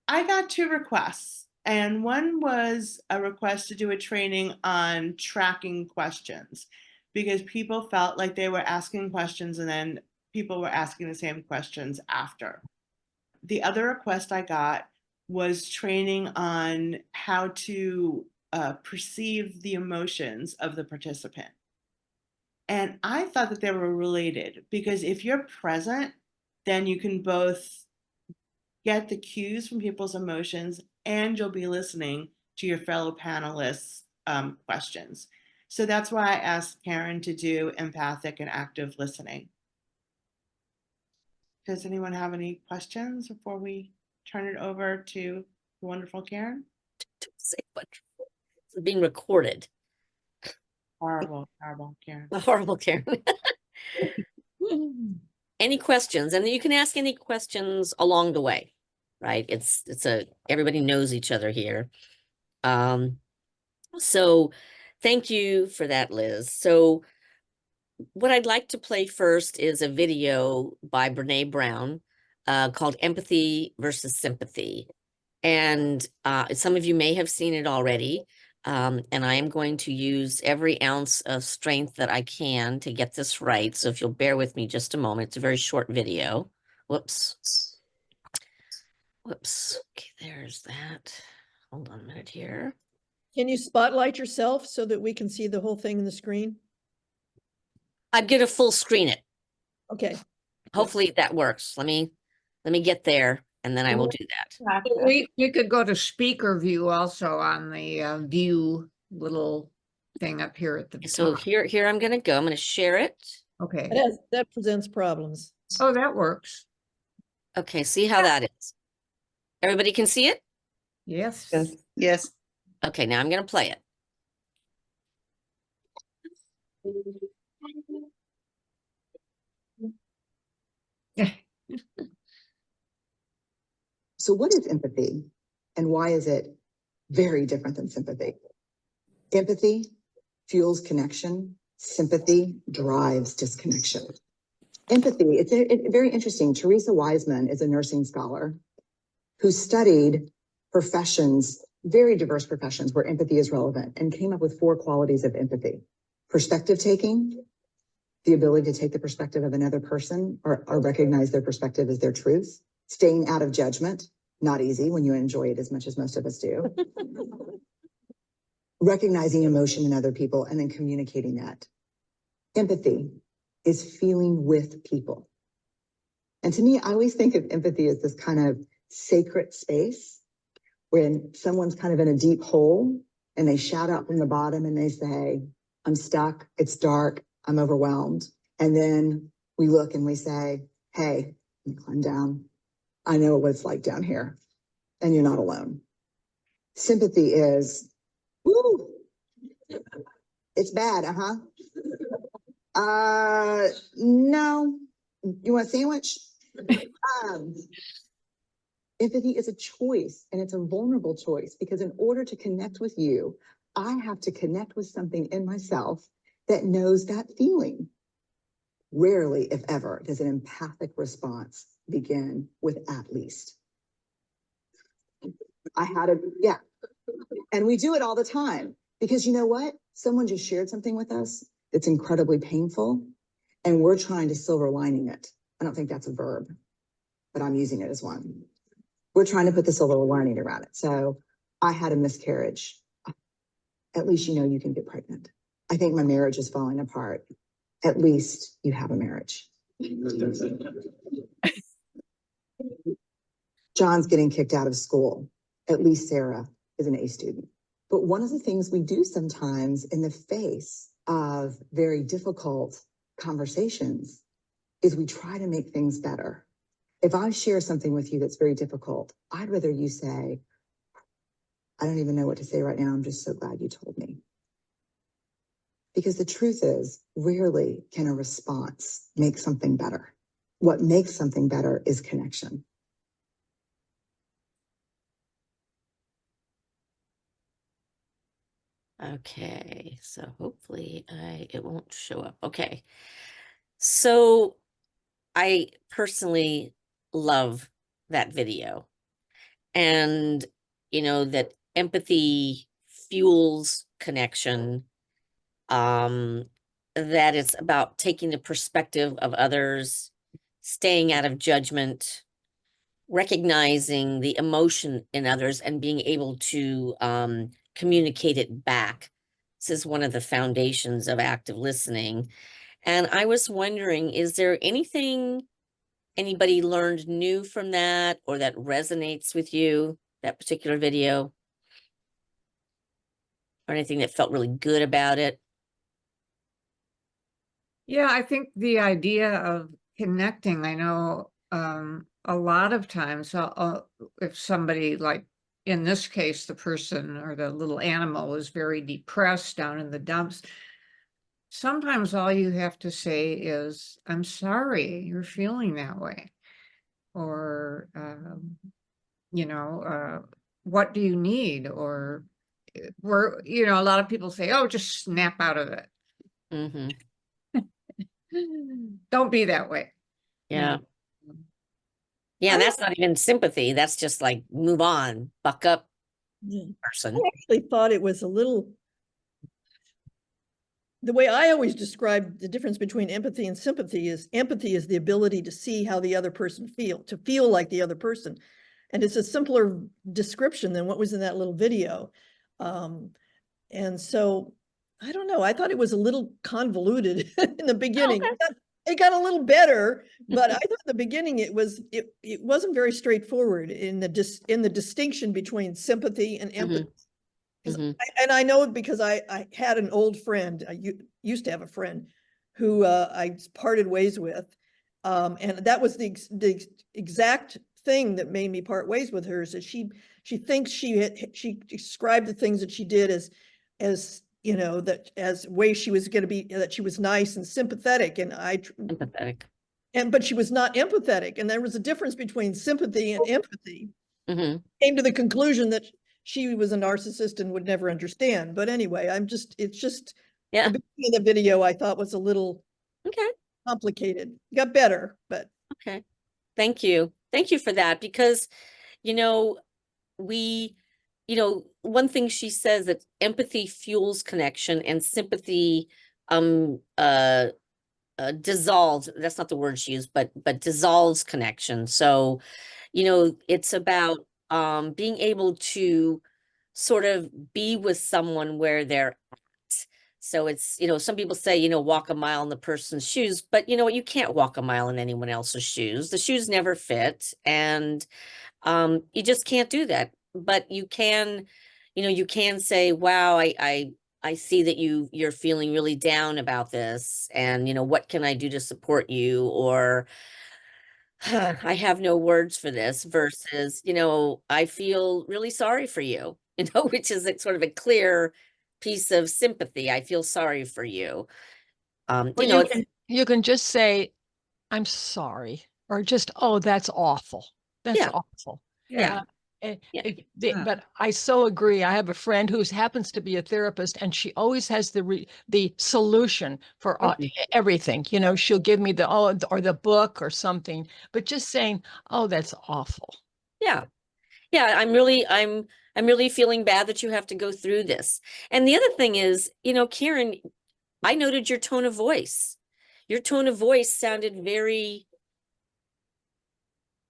I got two requests, and one was a request to do a training on tracking questions because people felt like they were asking questions and then people were asking the same questions after. The other request I got was training on how to perceive the emotions of the participant. And I thought that they were related because if you're present, then you can both get the cues from people's emotions and you'll be listening to your fellow panelists' questions. So that's why I asked Karen to do empathic and active listening. Does anyone have any questions before we turn it over to the wonderful Karen? Don't say wonderful. It's being recorded. Horrible, horrible, Karen. The horrible Karen. Any questions? And you can ask any questions along the way, right? It's everybody knows each other here. So thank you for that, Liz. So what I'd like to play first is a video by Brene Brown called Empathy versus Sympathy. And some of you may have seen it already. And I am going to use every ounce of strength that I can to get this right. So if you'll bear with me just a moment, it's a very short video. Whoops. Whoops. Okay, there's that. Hold on a minute here. Can you spotlight yourself so that we can see the whole thing in the screen? I'm going to full screen it. Okay. Hopefully that works. Let me get there and then I will do that. We could go to speaker view also on the view little thing up here at the So top. here I'm going to go. I'm going to share it. Okay. That presents problems. Oh, that works. Okay, see how that is. Everybody can see it? Yes. Yes. Okay, now I'm going to play it. So what is empathy and why is it very different than sympathy? Empathy fuels connection. Sympathy drives disconnection. Empathy, it's very interesting. Teresa Wiseman is a nursing scholar who studied professions, very diverse professions where empathy is relevant and came up with 4 qualities of empathy. Perspective taking, the ability to take the perspective of another person or recognize their perspective as their truth. Staying out of judgment, not easy when you enjoy it as much as most of us do. Recognizing emotion in other people and then communicating that. Empathy is feeling with people. And to me, I always think of empathy as this kind of sacred space when someone's kind of in a deep hole and they shout out from the bottom and they say, I'm stuck, it's dark, I'm overwhelmed. And then we look and we say, hey, climb down. I know what it's like down here and you're not alone. Sympathy is, woo, it's bad, no, you want a sandwich? Empathy is a choice and it's a vulnerable choice because in order to connect with you, I have to connect with something in myself that knows that feeling. Rarely, if ever, does an empathic response begin with at least. Yeah. And we do it all the time because you know what? Someone just shared something with us that's incredibly painful and we're trying to silver lining it. I don't think that's a verb, but I'm using it as one. We're trying to put the silver lining around it. So I had a miscarriage. At least you know you can get pregnant. I think my marriage is falling apart. At least you have a marriage. John's getting kicked out of school. At least Sarah is an A student. But one of the things we do sometimes in the face of very difficult conversations is we try to make things better. If I share something with you that's very difficult, I'd rather you say, I don't even know what to say right now. I'm just so glad you told me. Because the truth is, rarely can a response make something better. What makes something better is connection. Okay, so hopefully it won't show up. Okay, so I personally love that video. and, that empathy fuels connection, that it's about taking the perspective of others, staying out of judgment, recognizing the emotion in others and being able to communicate it back. This is one of the foundations of active listening. And I was wondering, is there anything anybody learned new from that or that resonates with you, that particular video? Or anything that felt really good about it? Yeah, I think the idea of connecting, I know a lot of times if somebody, like in this case, the person or the little animal is very depressed down in the dumps, sometimes all you have to say is, I'm sorry you're feeling that way. Or, what do you need? Or a lot of people say, oh, just snap out of it. Mm-hmm. Don't be that way. Yeah. No. Yeah, that's not even sympathy. That's just like, move on, buck up, Yeah. person. I actually thought it was a little, the way I always describe the difference between empathy and sympathy is the ability to see how the other person to feel like the other person. And it's a simpler description than what was in that little video. And so, I don't know, I thought it was a little convoluted in the beginning. Okay. It got a little better, but I thought in the beginning it wasn't very straightforward in the distinction between sympathy and empathy. And I know it because I had an old friend, used to have a friend who I parted ways with. And that was the exact thing that made me part ways with her, is that she thinks she described the things that she did as that as ways she was going to be, that she was nice and sympathetic. And Empathetic. but she was not empathetic. And there was a difference between sympathy and empathy. Came to the conclusion that she was a narcissist and would never understand. But anyway, it's just Yeah. the beginning of the video I thought was a little complicated. Got better, but Okay. Thank you. Thank you for that, because, one thing she says that empathy fuels connection and sympathy dissolves, that's not the word she used, but dissolves connection. So, it's about being able to sort of be with someone where they're at. So it's, some people say, walk a mile in the person's shoes, but you can't walk a mile in anyone else's shoes. The shoes never fit, and you just can't do that. But you can, you can say, wow, I see that you're feeling really down about this, and what can I do to support you? Or I have no words for this, versus, I feel really sorry for you, which is sort of a clear piece of sympathy. I feel sorry for you. You can just say, I'm sorry, or just, oh, that's awful. That's awful. Yeah. But I so agree. I have a friend who happens to be a therapist, and she always has the solution for everything. She'll give me or the book or something, but just saying, oh, that's awful. Yeah. I'm really feeling bad that you have to go through this. And the other thing is, Karen, I noted your tone of voice. Your tone of voice sounded very,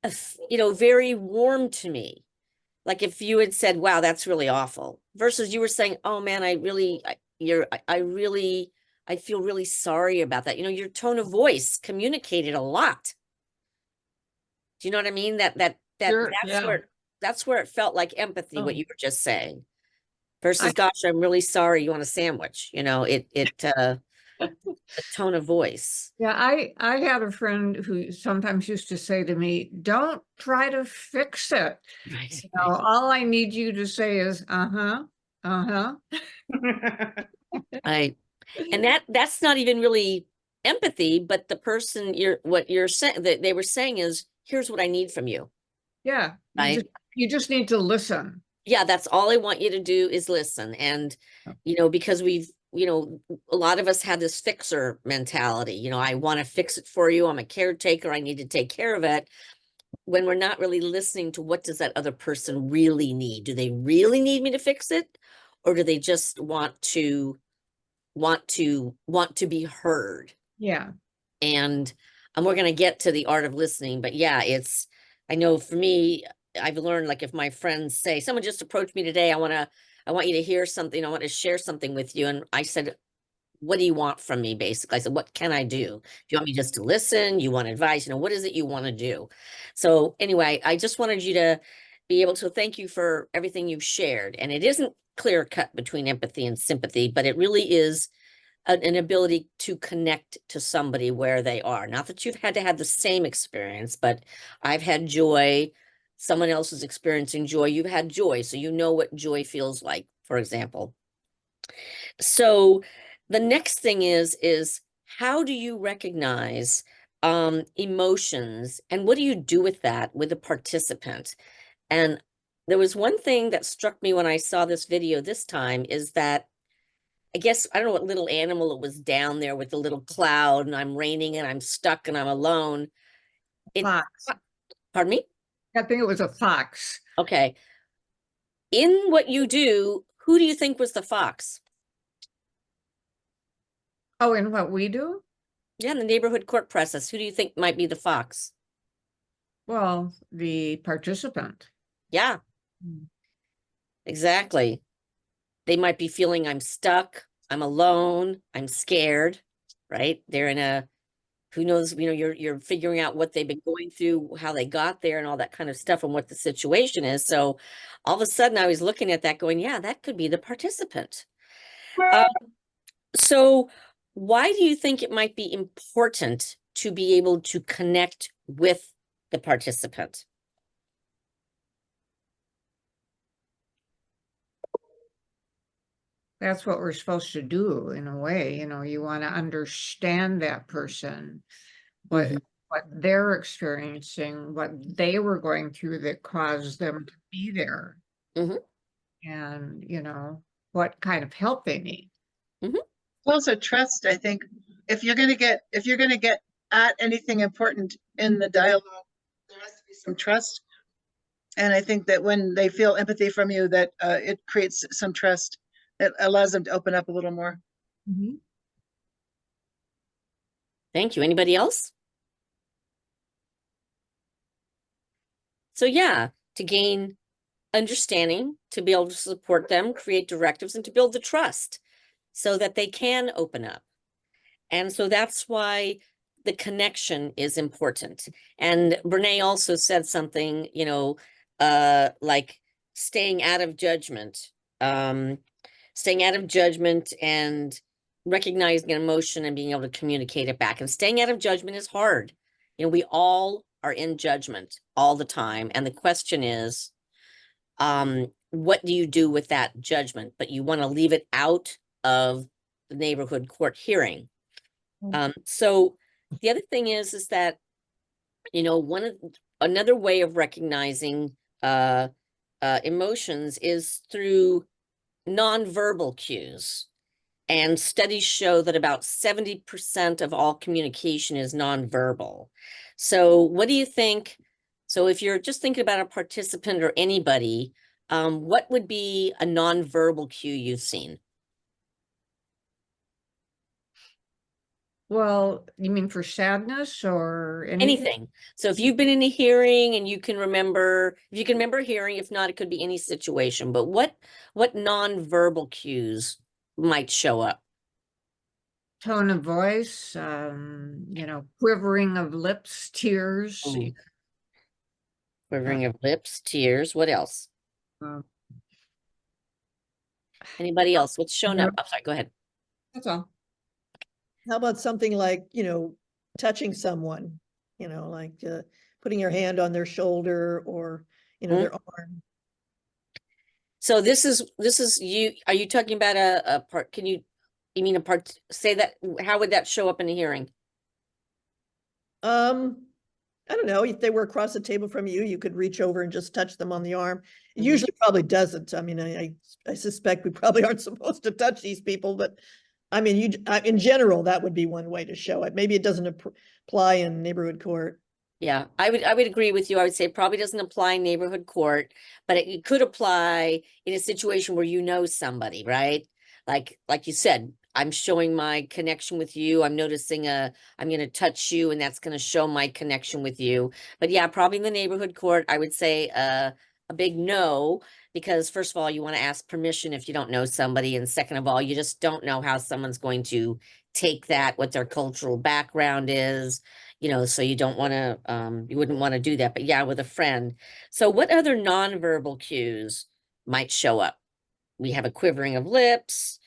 very warm to me. Like if you had said, wow, that's really awful, versus you were saying, oh man, I feel really sorry about that. Your tone of voice communicated a lot. Do you know what I mean? Sure, that's where it felt like empathy, what you were just saying, versus, gosh, I'm really sorry, you want a sandwich. The tone of voice. Yeah, I had a friend who sometimes used to say to me, don't try to fix it. Right. All I need you to say is, uh-huh. Right. And that's not even really empathy, but the person what you're saying, that they were saying is, here's what I need from you. Yeah. Right. You just need to listen. Yeah, that's all I want you to do is listen. And, because we've, a lot of us have this fixer mentality. I want to fix it for you. I'm a caretaker. I need to take care of it. when we're not really listening to what does that other person really need? Do they really need me to fix it? Or do they just want to be heard? Yeah. And we're going to get to the art of listening, but yeah, I know for me, I've learned, like, if my friends say, someone just approached me today, I want you to hear something, I want to share something with you. And I said, what do you want from me? Basically, I said, what can I do? Do you want me just to listen? You want advice? What is it you want to do? So anyway, I just wanted you to be able to thank you for everything you've shared. And it isn't clear cut between empathy and sympathy, but it really is an ability to connect to somebody where they are. Not that you've had to have the same experience, but I've had joy. Someone else is experiencing joy. You've had joy, so you know what joy feels like, for example. So the next thing is how do you recognize emotions, and what do you do with that with a participant? And there was one thing that struck me when I saw this video this time, is that I guess, I don't know what little animal it was down there with the little cloud, and I'm raining and I'm stuck and I'm alone. Fox. Pardon me? I think it was a fox. Okay. In what you do, who do you think was the fox? Oh, and what we do? Yeah, in the neighborhood court process, who do you think might be the fox? Well, the participant. Yeah, exactly. They might be feeling, I'm stuck, I'm alone, I'm scared, right? They're in a, who knows, you're figuring out what they've been going through, how they got there and all that kind of stuff, and what the situation is. So all of a sudden I was looking at that going, yeah, that could be the participant. So why do you think it might be important to be able to connect with the participant? That's what we're supposed to do in a way. You want to understand that person, what they're experiencing, what they were going through that caused them to be there. Mhm. And what kind of help they need. Also trust, I think. If you're gonna get at anything important in the dialogue, there has to be some trust. And I think that when they feel empathy from you, that it creates some trust that allows them to open up a little more. Thank you. Anybody else? So yeah, to gain understanding, to be able to support them, create directives, and to build the trust so that they can open up. And so that's why the connection is important. And Brene also said something, like staying out of judgment, and recognizing an emotion and being able to communicate it back. And staying out of judgment is hard. We all are in judgment all the time. And the question is, what do you do with that judgment? But you want to leave it out of the neighborhood court hearing. So the other thing is that, another way of recognizing emotions is through nonverbal cues. And studies show that about 70% of all communication is nonverbal. So what do you think? So if you're just thinking about a participant or anybody, what would be a nonverbal cue you've seen? Well, you mean for sadness or Anything. So if you've been in a hearing and you can remember, if you can remember hearing, if not, it could be any situation, but what nonverbal cues might show up? Tone of voice, quivering of lips, tears. Ooh. Quivering of lips, tears, what else? Anybody else? What's shown up? I'm sorry, go ahead. That's all. How about something like, touching someone, like putting your hand on their shoulder or, their arm. So this is you, are you talking about a part, you mean a part, say that, how would that show up in a hearing? I don't know, if they were across the table from you, you could reach over and just touch them on the arm. It usually probably doesn't. I mean, I suspect we probably aren't supposed to touch these people, but I mean, in general, that would be one way to show it. Maybe it doesn't apply in neighborhood court. Yeah, I would agree with you. I would say it probably doesn't apply in neighborhood court, but it could apply in a situation where you know somebody, right? Like you said, I'm showing my connection with you. I'm noticing I'm going to touch you, and that's going to show my connection with you. But yeah, probably in the neighborhood court, I would say a big no, because first of all, you want to ask permission if you don't know somebody, and second of all, you just don't know how someone's going to take that, what their cultural background is, so you don't want to, you wouldn't want to do that, but yeah, with a friend. So what other nonverbal cues might show up? We have a quivering of lips.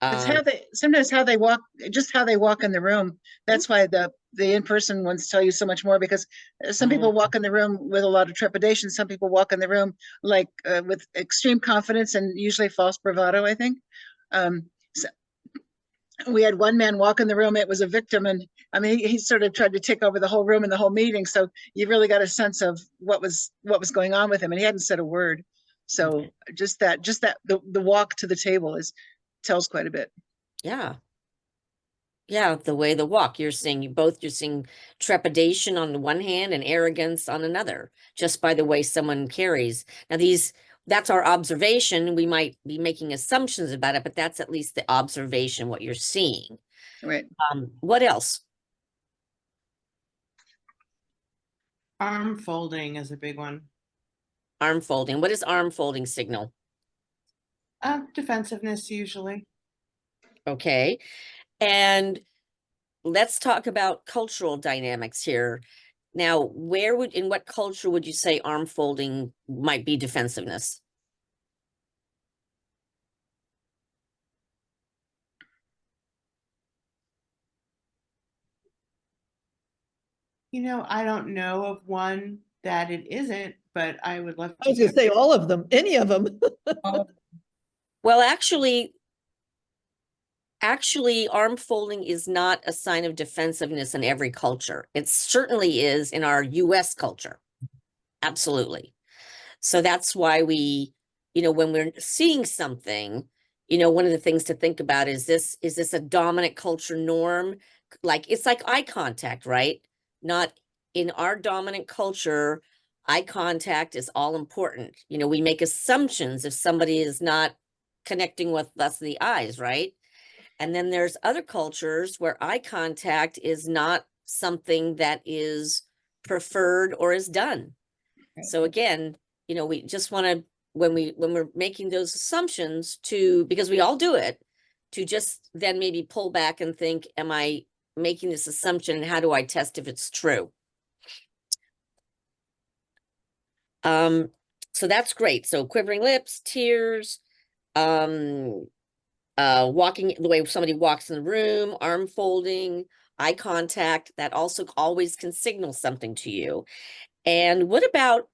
It's sometimes how they walk, just how they walk in the room. That's why the in-person ones tell you so much more, because some people walk in the room with a lot of trepidation. Some people walk in the room like with extreme confidence and usually false bravado, I think. So we had one man walk in the room. It was a victim, and I mean, he sort of tried to take over the whole room and the whole meeting. So you really got a sense of what was going on with him, and he hadn't said a word. So just that the walk to the table tells quite a bit. Yeah. Yeah, the way they walk, you're seeing trepidation on the one hand and arrogance on another, just by the way someone carries. Now that's our observation. We might be making assumptions about it, but that's at least the observation, what you're seeing. Right. What else? Arm folding is a big one. Arm folding. What is arm folding signal? Defensiveness usually. Okay. And let's talk about cultural dynamics here. Now, in what culture would you say arm folding might be defensiveness? I don't know of one that it isn't, but I would love I to was gonna say all of them, any of them. Well, actually, arm folding is not a sign of defensiveness in every culture. It certainly is in our US culture. Absolutely. So that's why when we're seeing something, one of the things to think about is this a dominant culture norm? It's like eye contact, right? Not in our dominant culture, eye contact is all important. We make assumptions if somebody is not connecting with us in the eyes, right? And then there's other cultures where eye contact is not something that is preferred or is done. So again, we just want to, when we're making those assumptions because we all do it, to just then maybe pull back and think, am I making this assumption, and how do I test if it's true? So that's great. So quivering lips, tears, walking, the way somebody walks in the room, arm folding, eye contact, that also always can signal something to you. And what about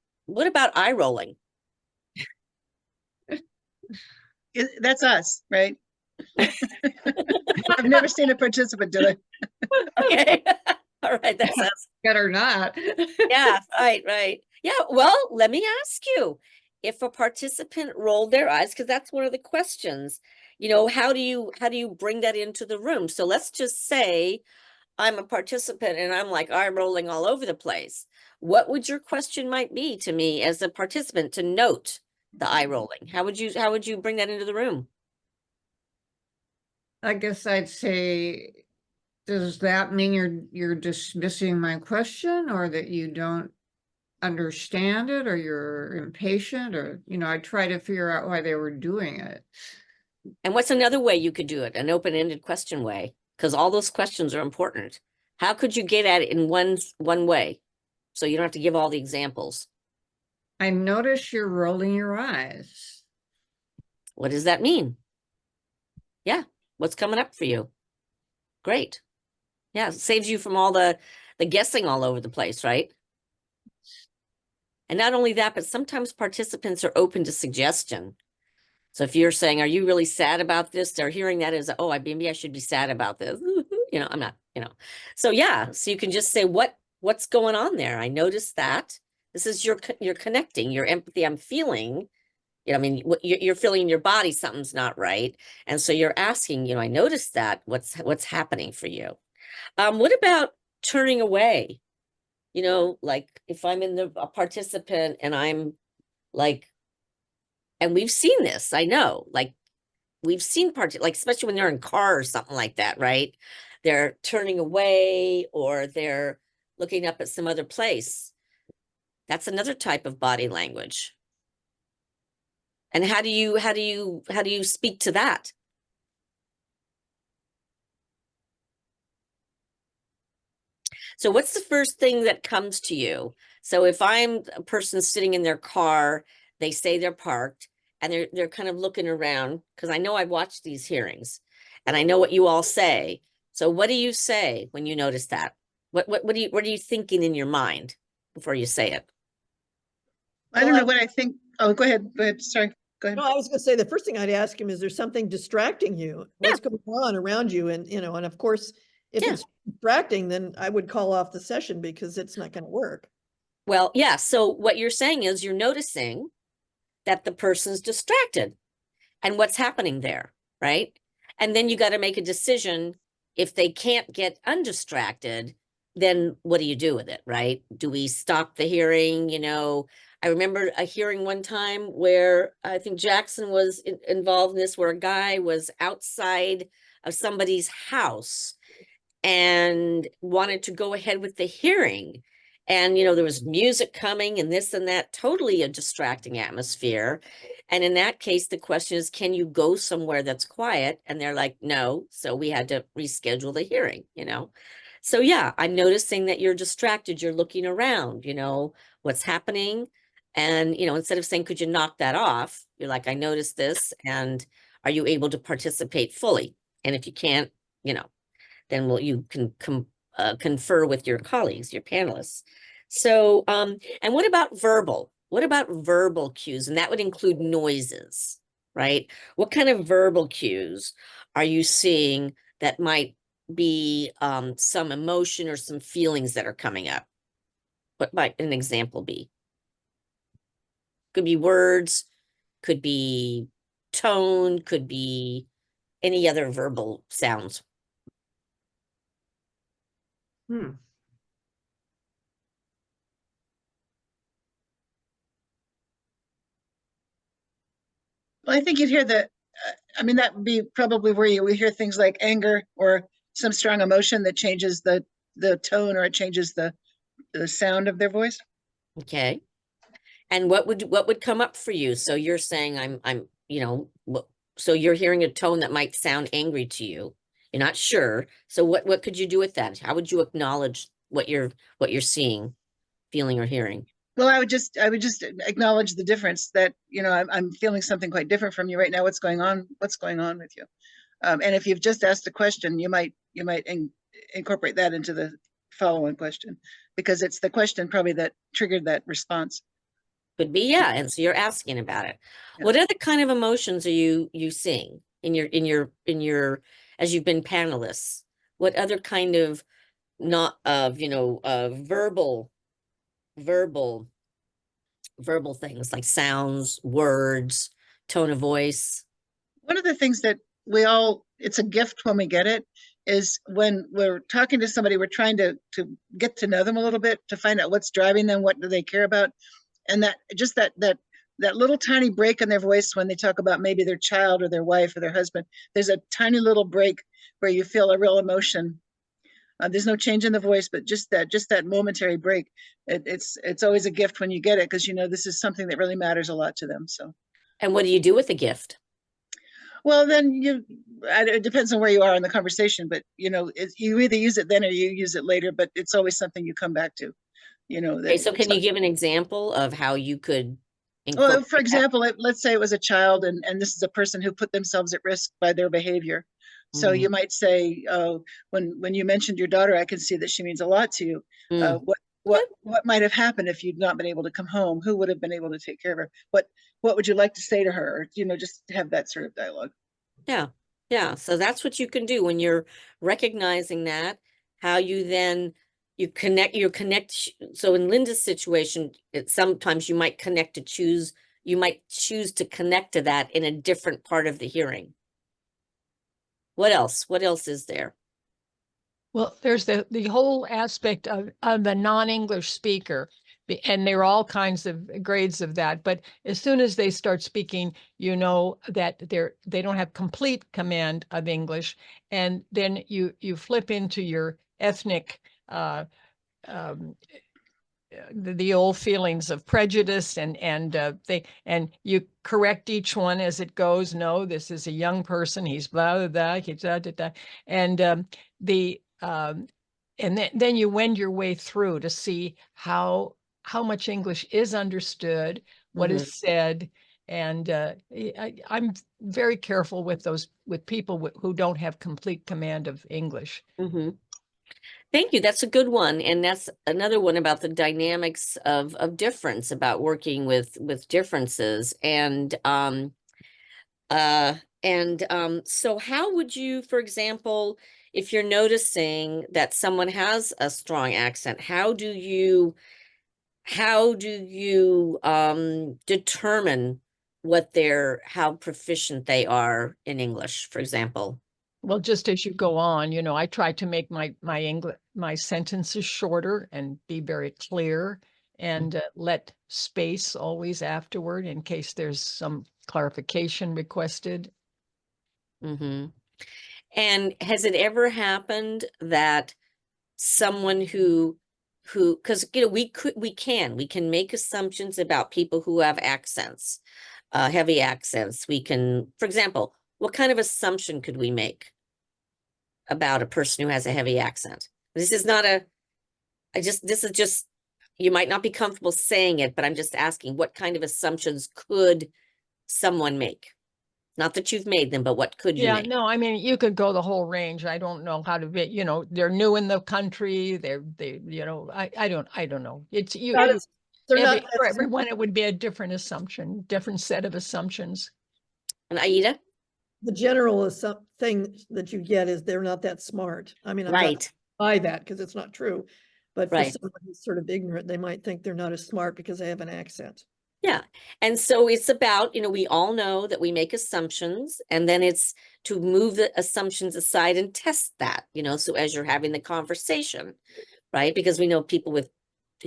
eye rolling? That's us, right? I've never seen a participant do it. Okay. All right, that's us. Better not. Yeah, right. Yeah, well, let me ask you, if a participant rolled their eyes, because that's one of the questions, how do you bring that into the room? So let's just say I'm a participant and I'm like eye rolling all over the place. What would your question might be to me as a participant to note the eye rolling? How would you bring that into the room? I guess I'd say, does that mean you're dismissing my question, or that you don't understand it, or you're impatient, or I try to figure out why they were doing it. And what's another way you could do it? An open-ended question way, because all those questions are important. How could you get at it in one way, so you don't have to give all the examples? I notice you're rolling your eyes. What does that mean? Yeah, what's coming up for you? Great. Yeah, it saves you from all the guessing all over the place, right? And not only that, but sometimes participants are open to suggestion. So if you're saying, are you really sad about this? They're hearing that as, oh, maybe I should be sad about this. I'm not, So yeah, so you can just say, what's going on there? I noticed that. This is you're connecting, your empathy. I'm feeling, you're feeling in your body, something's not right. And so you're asking, I noticed that, what's happening for you? What about turning away? You know, like if I'm in a participant and I'm like, and we've seen this, I know, like we've seen like, especially when they're in car or something like that, right? They're turning away or they're looking up at some other place. That's another type of body language. And how do you speak to that? So what's the first thing that comes to you? So if I'm a person sitting in their car, they say they're parked and they're kind of looking around, because I know I've watched these hearings and I know what you all say. So what do you say when you notice that? What are you thinking in your mind before you say it? I don't know what I think. Oh, go ahead. Go ahead. Sorry. Go ahead. No, I was gonna say, the first thing I'd ask him is, there something distracting you? What's going on around you? And, you know, and of course, if Yeah. it's distracting, then I would call off the session because it's not gonna work. Well, yeah. So what you're saying is you're noticing that the person's distracted and what's happening there, right? And then you got to make a decision. If they can't get undistracted, then what do you do with it, right? Do we stop the hearing? You know, I remember a hearing one time where I think Jackson was involved in this, where a guy was outside of somebody's house and wanted to go ahead with the hearing. And, you know, there was music coming and this and that, totally a distracting atmosphere. And in that case, the question is, can you go somewhere that's quiet? And they're like, no. So we had to reschedule the hearing, you know? So yeah, I'm noticing that you're distracted. You're looking around, you know, what's happening. And, you know, instead of saying, could you knock that off? You're like, I noticed this. And are you able to participate fully? And if you can't, you know, then you can confer with your colleagues, your panelists. So, and what about verbal? What about verbal cues? And that would include noises, right? What kind of verbal cues are you seeing that might be some emotion or some feelings that are coming up? What might an example be? Could be words, could be tone, could be any other verbal sounds. Well, I think you'd hear I mean, that would be probably where you would hear things like anger or some strong emotion that changes the tone, or it changes the sound of their voice. Okay. And what would come up for you? So you're saying you know, so you're hearing a tone that might sound angry to you. You're not sure. So what could you do with that? How would you acknowledge what you're seeing, feeling, or hearing? Well, I would just acknowledge the difference, that, you know, I'm feeling something quite different from you right now. What's going on? What's going on with you? And if you've just asked a question, you might incorporate that into the follow-on question, because it's the question probably that triggered that response. Could be, yeah. And so you're asking about it. Yeah. What other kind of emotions are you seeing in your as you've been panelists? What other kind of verbal things like sounds, words, tone of voice? One of the things that it's a gift when we get it, is when we're talking to somebody, we're trying to get to know them a little bit, to find out what's driving them, what do they care about. And that just that little tiny break in their voice when they talk about maybe their child or their wife or their husband, there's a tiny little break where you feel a real emotion. There's no change in the voice, but just that momentary break. It's always a gift when you get it, because you know this is something that really matters a lot to them. So. And what do you do with the gift? Well, then it depends on where you are in the conversation, but you know, you either use it then or you use it later, but it's always something you come back to, you know. Okay, so can you give an example of how you could Well, for example, let's say it was a child, and this is a person who put themselves at risk by their behavior. So you might say, when you mentioned your daughter, I can see that she means a lot to you. What might have happened if you'd not been able to come home? Who would have been able to take care of her? What would you like to say to her? Or, you know, just have that sort of dialogue. Yeah. Yeah. So that's what you can do when you're recognizing that, how you then you connect. So in Linda's situation, sometimes you might you might choose to connect to that in a different part of the hearing. What else? What else is there? Well, there's the whole aspect of the non-English speaker, and there are all kinds of grades of that. But as soon as they start speaking, you know that they don't have complete command of English, and then you flip into your ethnic the old feelings of prejudice and you correct each one as it goes. No, this is a young person. He's blah blah blah. He's da, da, da. And then you wend your way through to see how much English is understood, what is said, and I'm very careful with people who don't have complete command of English. Thank you. That's a good one. And that's another one about the dynamics of difference, about working with differences. So how would you, for example, if you're noticing that someone has a strong accent, how do you determine how proficient they are in English, for example? Well, just as you go on, you know, I try to make my sentences shorter and be very clear, and let space always afterward in case there's some clarification requested. And has it ever happened that someone because you know we can make assumptions about people who have accents, heavy accents. We can, for example, what kind of assumption could we make about a person who has a heavy accent? This is just, you might not be comfortable saying it, but I'm just asking, what kind of assumptions could someone make? Not that you've made them, but what could you make? No, I mean, you could go the whole range. I don't know how to be, you know, they're new in the country. You know, I don't know. It's for everyone, it would be a different assumption, different set of assumptions. And Aida? The general thing that you get is they're not that smart. I mean, I'm not by that because it's not true. But for someone who's sort of ignorant, they might think they're not as smart because they have an accent. Yeah. And so it's about, you know, we all know that we make assumptions, and then it's to move the assumptions aside and test that, you know, so as you're having the conversation, right? Because we know people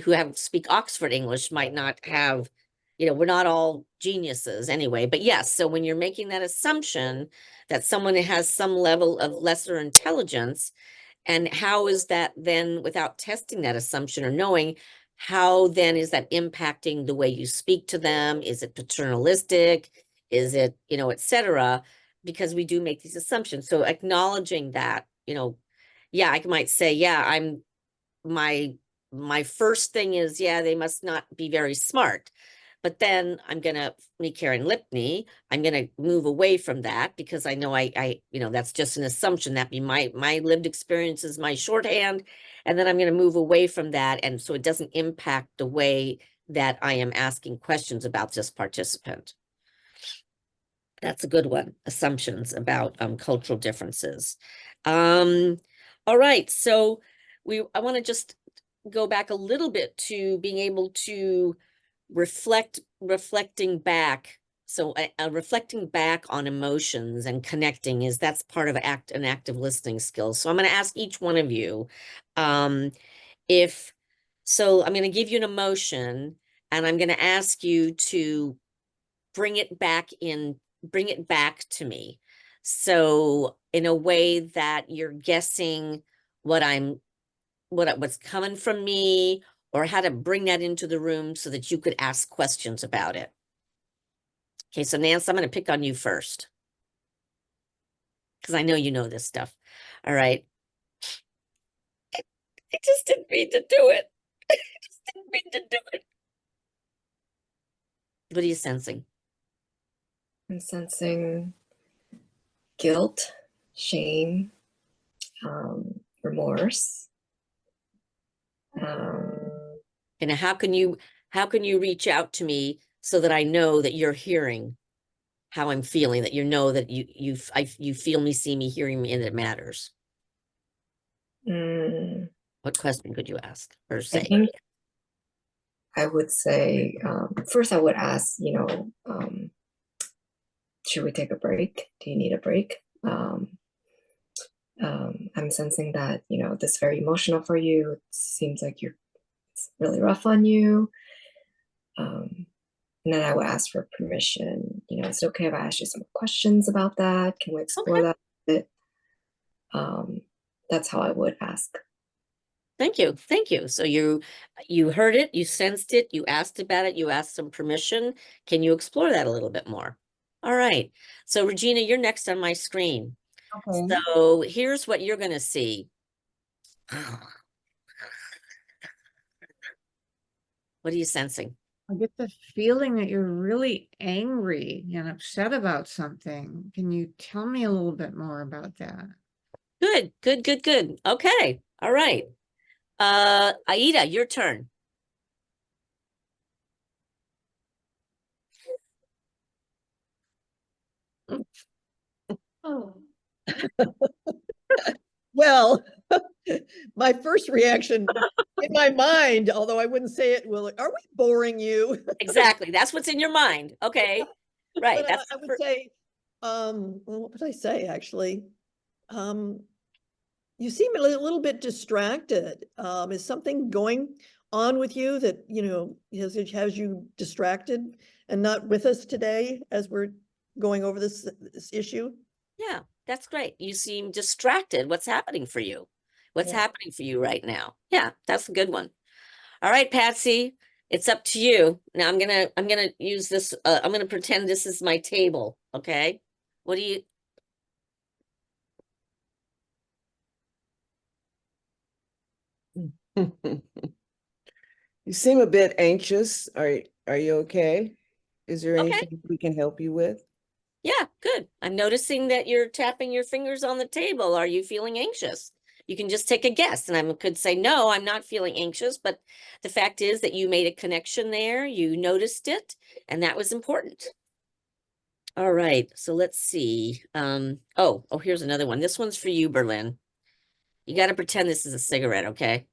who speak Oxford English might not have, you know, we're not all geniuses anyway. But yes, so when you're making that assumption that someone has some level of lesser intelligence, and how is that then, without testing that assumption or knowing, how then is that impacting the way you speak to them? Is it paternalistic? Is it, you know, et cetera? Because we do make these assumptions. So acknowledging that, you know, yeah, I might say, yeah, my first thing is, yeah, they must not be very smart. But then me, Karen Lipney, I'm gonna move away from that because I know you know, that's just an assumption. That be my lived experience is my shorthand. And then I'm gonna move away from that. And so it doesn't impact the way that I am asking questions about this participant. That's a good one. Assumptions about cultural differences. All right, so I want to just go back a little bit to being able to reflecting back. So reflecting back on emotions and connecting that's part of an active listening skill. So I'm going to ask each one of you, I'm going to give you an emotion, and I'm going to ask you to bring it back to me. So in a way that you're guessing what's coming from me, or how to bring that into the room so that you could ask questions about it. Okay, so Nance, I'm going to pick on you first, because I know you know this stuff. All right. I just didn't mean to do it. I just didn't mean to do it. What are you sensing? I'm sensing guilt, shame, remorse. And how can you reach out to me so that I know that you're hearing how I'm feeling, that you know that you feel me, see me, hearing me, and it matters? What question could you ask or say? I would say, first I would ask, you know, should we take a break? Do you need a break? I'm sensing that, this is very emotional for you. It seems like it's really rough on you. And then I would ask for permission. Is it okay if I ask you some questions about that? Can we explore Okay. that a bit? That's how I would ask. Thank you. Thank you. So you heard it, you sensed it, you asked about it, you asked some permission. Can you explore that a little bit more? All right. So Regina, you're next on my screen. Okay. So here's what you're going to see. What are you sensing? I get the feeling that you're really angry and upset about something. Can you tell me a little bit more about that? Good, good, good, good. Okay. All right. Aida, your turn. Oh. Well, my first reaction in my mind, although I wouldn't say it, are we boring you? Exactly. That's what's in your mind. Okay. Right. But That's I would say, well, what would I say actually? You seem a little bit distracted. Is something going on with you that, has you distracted and not with us today as we're going over this issue? yeah, that's great. You seem distracted. What's happening for you? What's Yeah. happening for you right now? Yeah, that's a good one. All right, Patsy, it's up to you. Now I'm gonna use this. I'm gonna pretend this is my table. Okay. What do you? You seem a bit anxious. Are you okay? Is there Okay. anything we can help you with? Yeah, good. I'm noticing that you're tapping your fingers on the table. Are you feeling anxious? You can just take a guess, and I could say, no, I'm not feeling anxious. But the fact is that you made a connection there. You noticed it, and that was important. All right, so let's see. Oh, here's another one. This one's for you, Berlin. You got to pretend this is a cigarette, okay?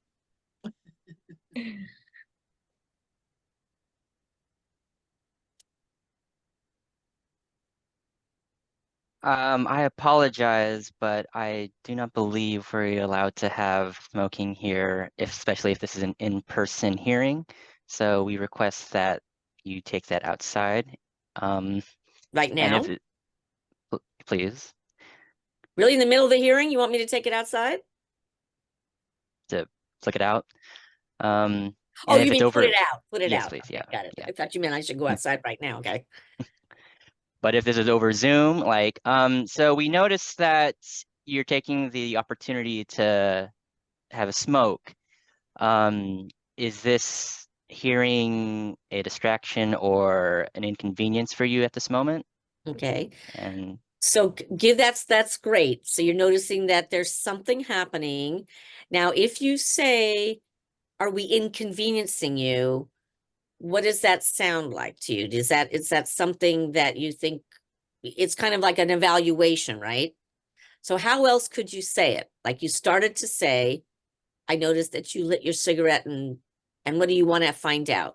I apologize, but I do not believe we're allowed to have smoking here, especially if this is an in-person hearing. So we request that you take that outside. Right And now? if it, please, Really in the middle of the hearing, you want me to take it outside? to flick it out. Oh, And if you it's mean over, put it out, put it yes, out. please, Okay, yeah, got it. yeah. I thought you meant I should go outside right now, okay? But if this is over Zoom, so we noticed that you're taking the opportunity to have a smoke. Is this hearing a distraction or an inconvenience for you at this moment? Okay. And So that's great. So you're noticing that there's something happening. Now, if you say, are we inconveniencing you? What does that sound like to you? Is that something that you think it's kind of like an evaluation, right? So how else could you say it? Like you started to say, I noticed that you lit your cigarette and what do you want to find out?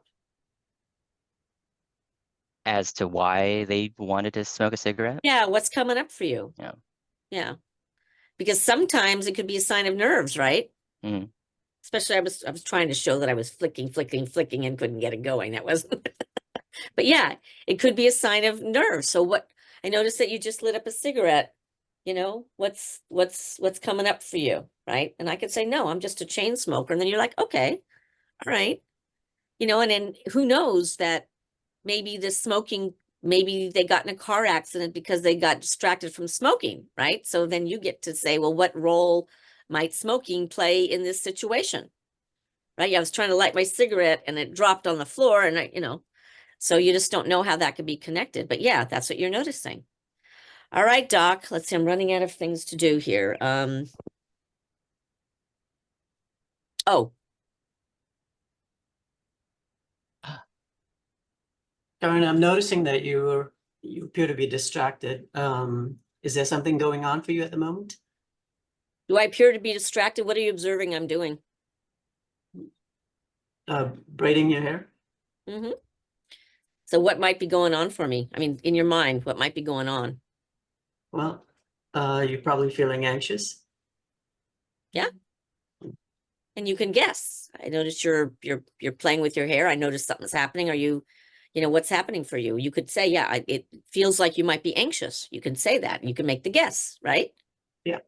as to why they wanted to smoke a cigarette? Yeah, what's coming up for you? Yeah. Yeah. Because sometimes it could be a sign of nerves, right? Mhm. Especially I was trying to show that I was flicking and couldn't get it going. That wasn't but yeah, it could be a sign of nerves. So what I noticed that you just lit up a cigarette. What's coming up for you, right? And I could say, no, I'm just a chain smoker. And then you're like, okay, all right. And then who knows that maybe maybe they got in a car accident because they got distracted from smoking, right? So then you get to say, well, what role might smoking play in this situation? Right? Yeah, I was trying to light my cigarette and it dropped on the floor and so you just don't know how that could be connected. But yeah, that's what you're noticing. All right, Doc, let's see, I'm running out of things to do here. Oh, Karen, I'm noticing that you appear to be distracted. Is there something going on for you at the moment? do I appear to be distracted? What are you observing I'm doing? Braiding your hair? Mm-hmm. So what might be going on for me? I mean, in your mind, what might be going on? Well, you're probably feeling anxious. Yeah. And you can guess. I noticed you're playing with your hair. I noticed something's happening. Are you, what's happening for you? You could say, yeah, it feels like you might be anxious. You can say that. You can make the guess, right? Yeah.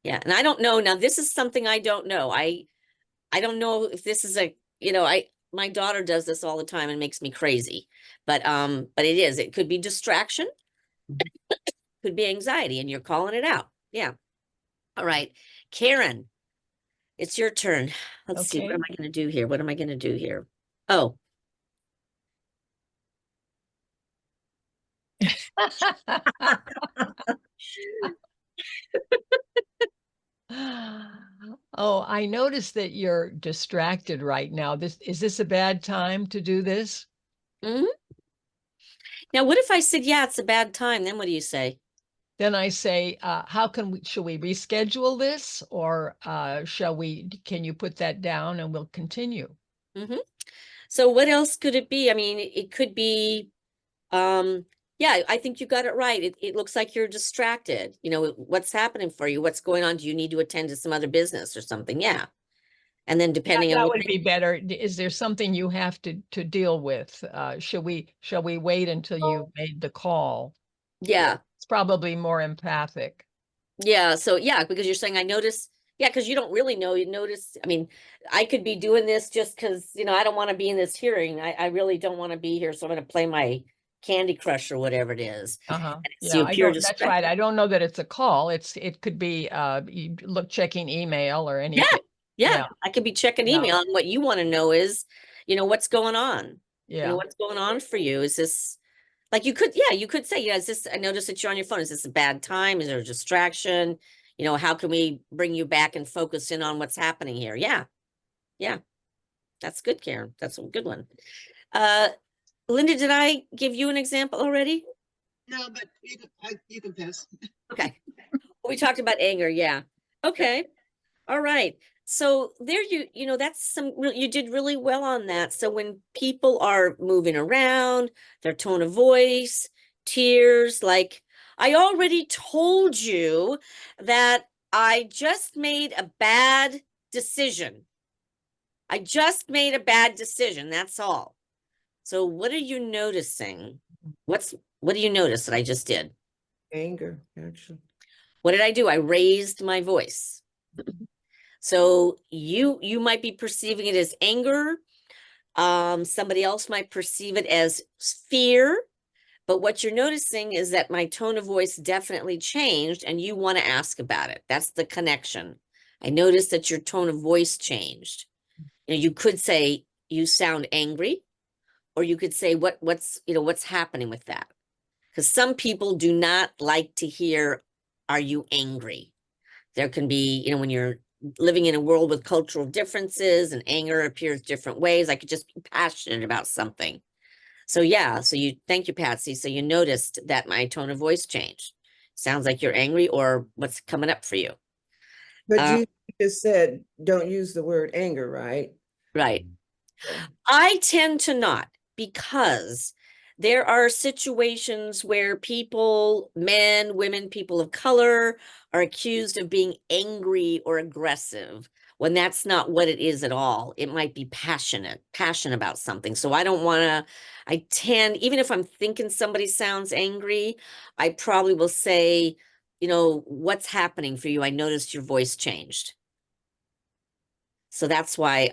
Yeah. And I don't know. Now, this is something I don't know. I don't know if this is my daughter does this all the time and makes me crazy. But it is. It could be distraction. Could be anxiety, and you're calling it out. Yeah. All right. Karen, it's your turn. Let's see. What Okay. am I going to do here? What am I going to do here? Oh, Oh, I noticed that you're distracted right now. Is this a bad time to do this? mhm. Now, what if I said, yeah, it's a bad time? Then what do you say? Then I say, should we reschedule this, or can you put that down and we'll continue? Hmm. So what else could it be? I mean, it could be, yeah, I think you got it right. It looks like you're distracted. What's happening for you? What's going on? Do you need to attend to some other business or something? Yeah. And then depending on That what would be better. Is there something you have to deal with? Shall we wait until you've made the call? yeah. It's probably more empathic. Yeah. So yeah, because you're saying I notice, yeah, because you don't really know. You notice, I mean, I could be doing this just because, I don't want to be in this hearing. I really don't want to be here. So I'm going to play my Candy Crush or whatever it is. Uh-huh. It's Yeah, you pure that's right. distraction. I don't know that it's a call. It could be you checking email or Yeah. anything. Yeah. Yeah. I could be checking Yeah. email, and what you want to know is, what's going on? Yeah. What's going on for you? Is this like you could say, is this, I noticed that you're on your phone. Is this a bad time? Is there a distraction? How can we bring you back and focus in on what's happening here? Yeah. Yeah. That's good, Karen. That's a good one. Linda, did I give you an example already? No, but you can pass. Okay. We talked about anger. Yeah. Okay. All right. So there that's you did really well on that. So when people are moving around, their tone of voice, tears, like I already told you that I just made a bad decision. I just made a bad decision. That's all. So what are you noticing? What do you notice that I just did? Anger, actually. What did I do? I raised my voice. So you might be perceiving it as anger. Somebody else might perceive it as fear. But what you're noticing is that my tone of voice definitely changed, and you want to ask about it. That's the connection. I noticed that your tone of voice changed. You could say you sound angry, or you could say what's happening with that. Because some people do not like to hear, are you angry? There can be, when you're living in a world with cultural differences and anger appears different ways. I could just be passionate about something. So yeah, thank you, Patsy. So you noticed that my tone of voice changed. Sounds like you're angry, or what's coming up for you. But you just said, don't use the word anger, right? Right. I tend to not, because there are situations where people, men, women, people of color, are accused of being angry or aggressive when that's not what it is at all. It might be passion about something. So I don't want to, I tend, even if I'm thinking somebody sounds angry, I probably will say, what's happening for you? I noticed your voice changed. So that's why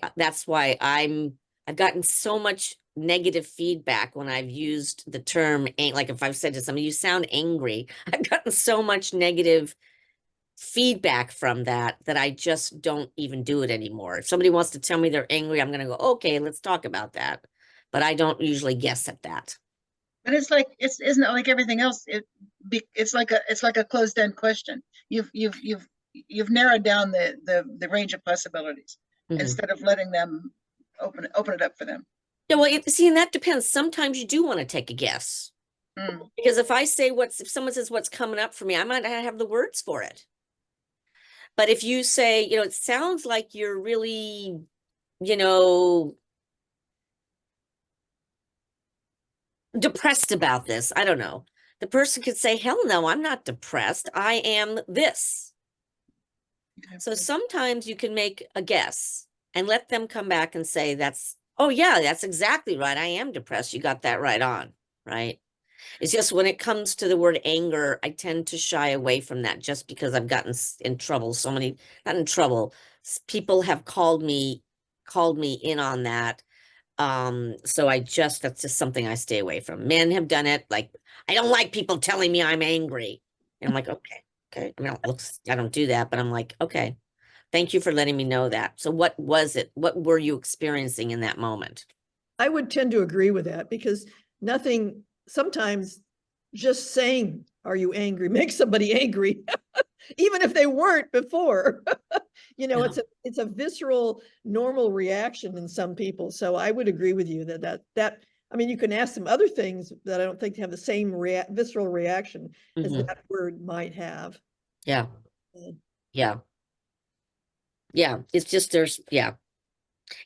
I've gotten so much negative feedback when I've used the term, like if I've said to somebody, you sound angry, I've gotten so much negative feedback from that I just don't even do it anymore. If somebody wants to tell me they're angry, I'm going to go, okay, let's talk about that. But I don't usually guess at that. But isn't it like everything else? It's like a closed-end question. You've narrowed down the range of possibilities instead of letting them open it up for them. Yeah, well, see, and that depends. Sometimes you do want to take a guess. Because if someone says what's coming up for me, I might not have the words for it. But if you say, it sounds like you're really, depressed about this. I don't know. The person could say, hell no, I'm not depressed. I am this. So sometimes you can make a guess and let them come back and say, oh yeah, that's exactly right. I am depressed. You got that right on, right? It's just when it comes to the word anger, I tend to shy away from that just because I've gotten in trouble. So many, not in trouble, people have called me in on that. So that's just something I stay away from. Men have done it. Like, I don't like people telling me I'm angry. And I'm like, okay. I mean, I don't do that, but I'm like, okay, thank you for letting me know that. So what was it? What were you experiencing in that moment? I would tend to agree with that because sometimes just saying, are you angry, makes somebody angry, even if they weren't before. Yeah. It's a visceral, normal reaction in some people. So I would agree with you that I mean, you can ask them other things that I don't think have the same visceral reaction as that word might have. Yeah. Yeah. It's just, and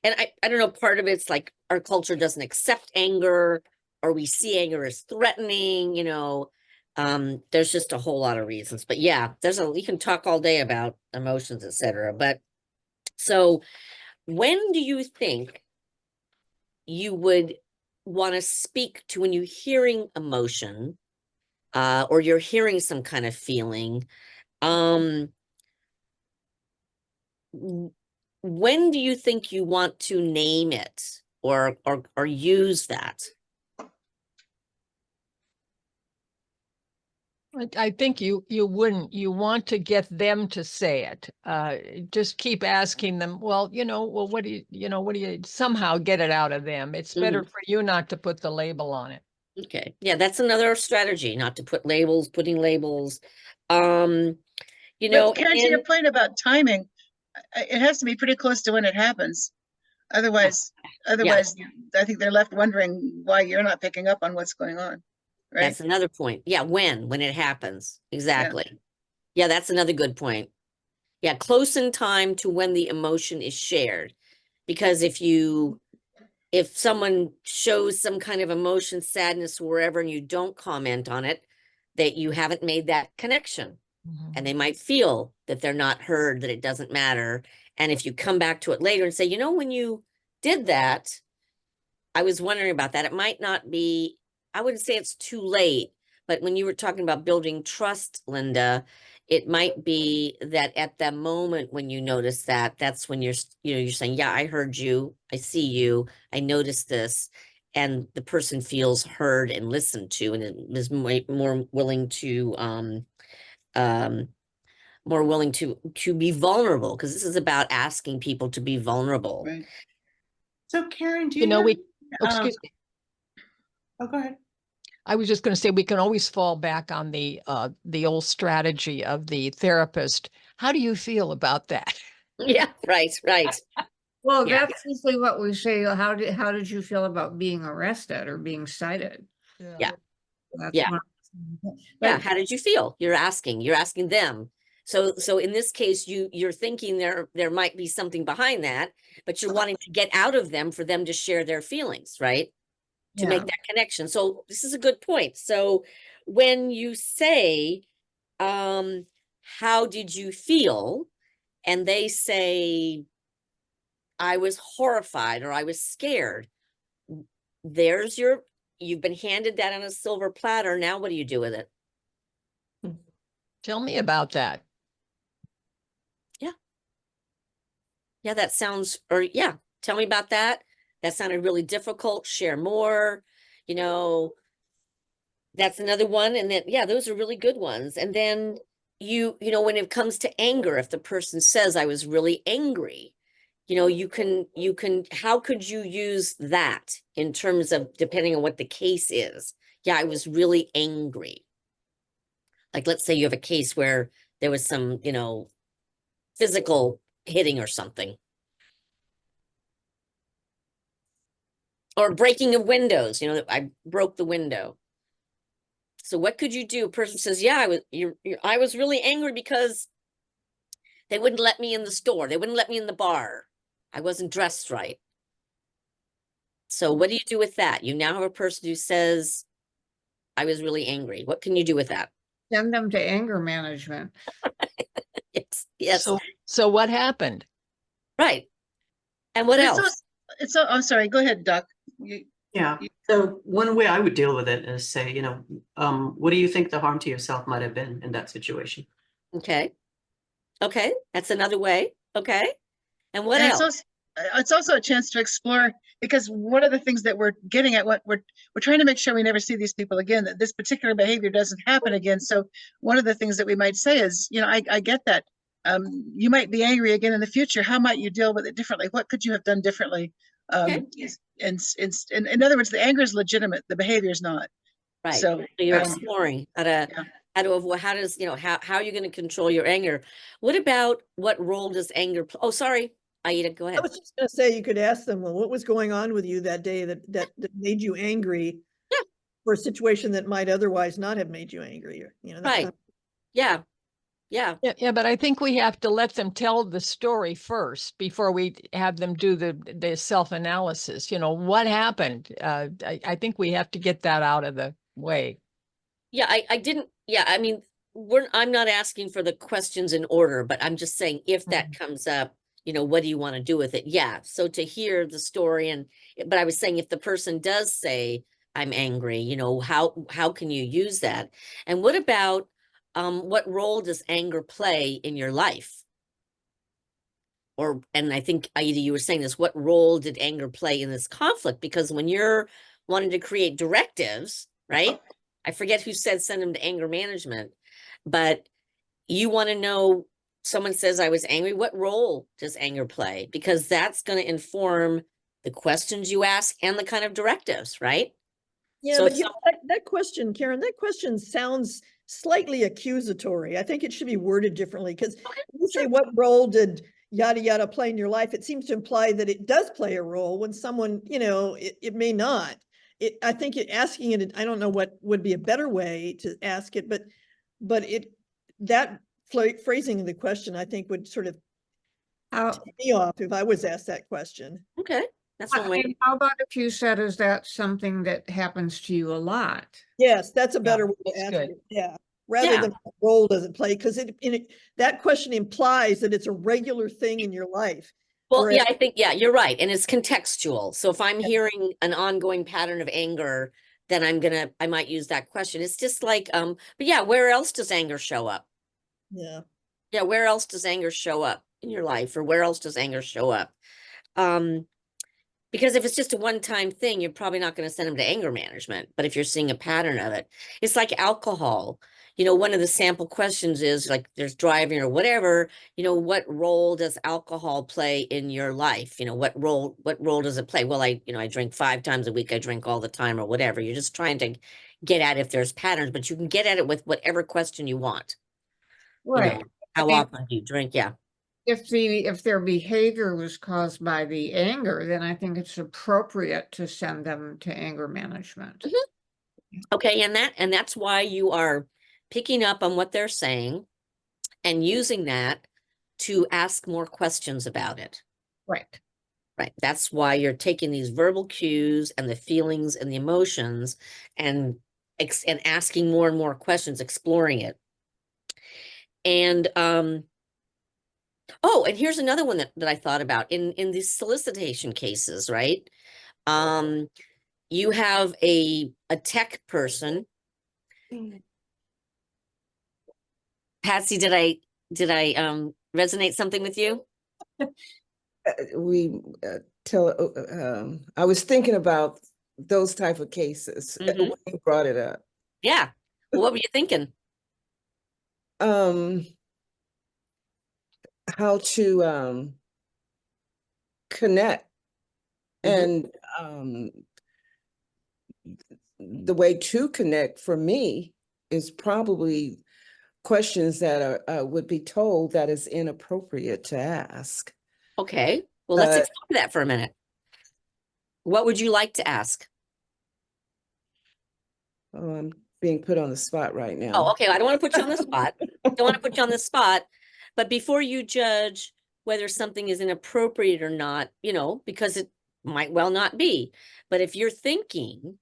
I don't know, part of it's like our culture doesn't accept anger, or we see anger as threatening, there's just a whole lot of reasons. But yeah, we can talk all day about emotions, etc. But so when do you think you would want to speak to when you're hearing emotion, or you're hearing some kind of feeling? When do you think you want to name it or use that? I think you wouldn't. You want to get them to say it. Just keep asking them. Well, what do you somehow get it out of them? It's better for you not to put the label on it. Okay. Yeah, that's another strategy, not to putting labels. Karen, to your point about timing, it has to be pretty close to when it happens. Otherwise, I think they're left wondering why you're not picking up on what's going on. Right? That's another point. Yeah, when it happens. Exactly. Yeah, that's another good point. Yeah, close in time to when the emotion is shared. Because if someone shows some kind of emotion, sadness, wherever, and you don't comment on it, that you haven't made that connection. And they might feel that they're not heard, that it doesn't matter. And if you come back to it later and say, when you did that, I was wondering about that. It might not be, I wouldn't say it's too late, but when you were talking about building trust, Linda, it might be that at the moment when you notice that, that's when you're saying, yeah, I heard you, I see you, I noticed this, and the person feels heard and listened to, and is more willing to be vulnerable, because this is about asking people to be vulnerable. Right. So Karen, do you excuse me. Oh, go ahead. I was just going to say, we can always fall back on the old strategy of the therapist. How do you feel about that? Yeah, right. Well, that's usually what we say. How did you feel about being arrested or being cited? Yeah. But How did you feel? You're asking them. So in this case, you're thinking there might be something behind that, but you're wanting to get out of them for them to share their feelings, right? To make that connection. So this is a good point. So when you say, how did you feel? And they say, I was horrified, or I was scared. You've been handed that on a silver platter. Now what do you do with it? Tell me about that. Yeah, that sounds, tell me about that. That sounded really difficult. Share more, that's another one. And then, those are really good ones. And then when it comes to anger, if the person says, I was really angry, you can, how could you use that in terms of, depending on what the case is? Yeah, I was really angry. Like, let's say you have a case where there was some, physical hitting or something. Or breaking of windows, I broke the window. So what could you do? A person says, yeah, I was really angry because they wouldn't let me in the store. They wouldn't let me in the bar. I wasn't dressed right. So what do you do with that? You now have a person who says, I was really angry. What can you do with that? send them to anger management. Yes. So what happened? Right. And what else? I'm sorry, go ahead, Doc. Yeah. So one way I would deal with it is say, what do you think the harm to yourself might have been in that situation? Okay. Okay. That's another way. Okay. And what And else? it's also a chance to explore, because one of the things that we're getting at, what we're trying to make sure we never see these people again, that this particular behavior doesn't happen again. So one of the things that we might say is, I get that. You might be angry again in the future. How might you deal with it differently? What could you have done differently? Okay. And in other words, the anger is legitimate. The behavior is not. Right. So you're exploring how to avoid, how are you going to control your anger? What about what role does anger play? Oh, sorry, Aida, go I ahead. was just gonna say, you could ask them, well, what was going on with you that day that made you angry? Yeah. For a situation that might otherwise not have made you angry, that Right. kind of- Yeah. Yeah. Yeah, but I think we have to let them tell the story first before we have them do the self-analysis. What happened? I think we have to get that out of the way. Yeah, I didn't, I mean, I'm not asking for the questions in order, but I'm just saying if that comes up, what do you want to do with it? Yeah. So to hear the story but I was saying if the person does say, I'm angry, how can you use that? And what about, what role does anger play in your life? And I think, Aida, you were saying this, what role did anger play in this conflict? Because when you're wanting to create directives, right? I forget who said send them to anger management, but you want to know, someone says I was angry, what role does anger play? Because that's going to inform the questions you ask and the kind of directives, right? Yeah, So but that question, Karen, that question sounds slightly accusatory. I think it should be worded differently, because you say, what role did yada yada play in your life? It seems to imply that it does play a role when someone, it may not. I think asking it, I don't know what would be a better way to ask it, but that phrasing of the question, I think, would sort of take me off if I was asked that question. Okay. That's one way. How about if you said, is that something that happens to you a lot? Yes, that's a better way to ask good. it. Yeah. Rather than what role does it play? Because that question implies that it's a regular thing in your life. Well, Whereas- I think, you're right. And it's contextual. So if I'm hearing an ongoing pattern of anger, then I might use that question. It's just like, but where else does anger show up? Yeah. Yeah, where else does anger show up in your life, or where else does anger show up? Because if it's just a one-time thing, you're probably not going to send them to anger management. But if you're seeing a pattern of it, it's like alcohol. One of the sample questions is like, there's driving or whatever, what role does alcohol play in your life? What role does it play? Well, I drink 5 times a week. I drink all the time or whatever. You're just trying to get at if there's patterns, but you can get at it with whatever question you want. Right. How often do you drink? Yeah. If their behavior was caused by the anger, then I think it's appropriate to send them to anger management. Okay, and that's why you are picking up on what they're saying and using that to ask more questions about it. Right. Right. That's why you're taking these verbal cues and the feelings and the emotions and asking more and more questions, exploring it. And and here's another one that I thought about in these solicitation cases, right? You have a tech person. Patsy, did I resonate something with you? I was thinking about those type of cases when you brought it up. Yeah. Well, what were you thinking? How to connect, and the way to connect for me is probably questions that would be told that is inappropriate to ask. Okay. Well, let's explore that for a minute. What would you like to ask? Oh, I'm being put on the spot right now. Oh, okay. I don't want to put you on the spot. Don't want to put you on the spot. But before you judge whether something is inappropriate or not, because it might well not be. But if you're thinking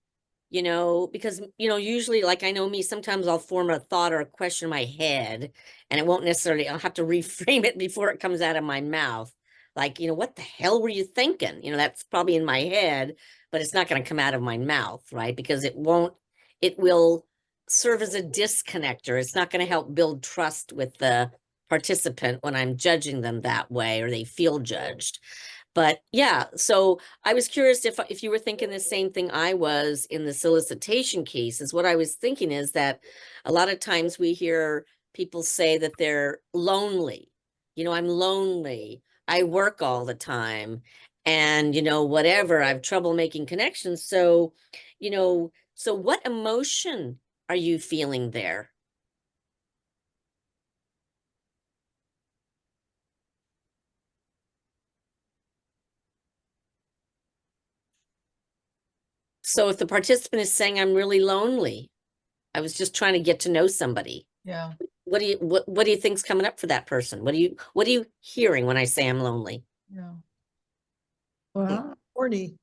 you know, because, you know, usually, like, I know me, sometimes I'll form a thought or a question in my head, and it won't necessarily, I'll have to reframe it before it comes out of my mouth. Like, you know, what the hell were you thinking? You know, that's probably in my head, but it's not going to come out of my mouth, right? Because it will serve as a disconnector. It's not going to help build trust with the participant when I'm judging them that way, or they feel judged. But yeah, so I was curious if you were thinking the same thing I was in the solicitation cases. What I was thinking is that a lot of times we hear people say that they're lonely. You know, I'm lonely. I work all the time. And, you know, whatever, I have trouble making connections. So, you know, so what emotion are you feeling there? So if the participant is saying, I'm really lonely, I was just trying to get to know somebody. Yeah. What do you think's coming up for that person? What are you hearing when I say I'm lonely? Yeah. Well, Horny.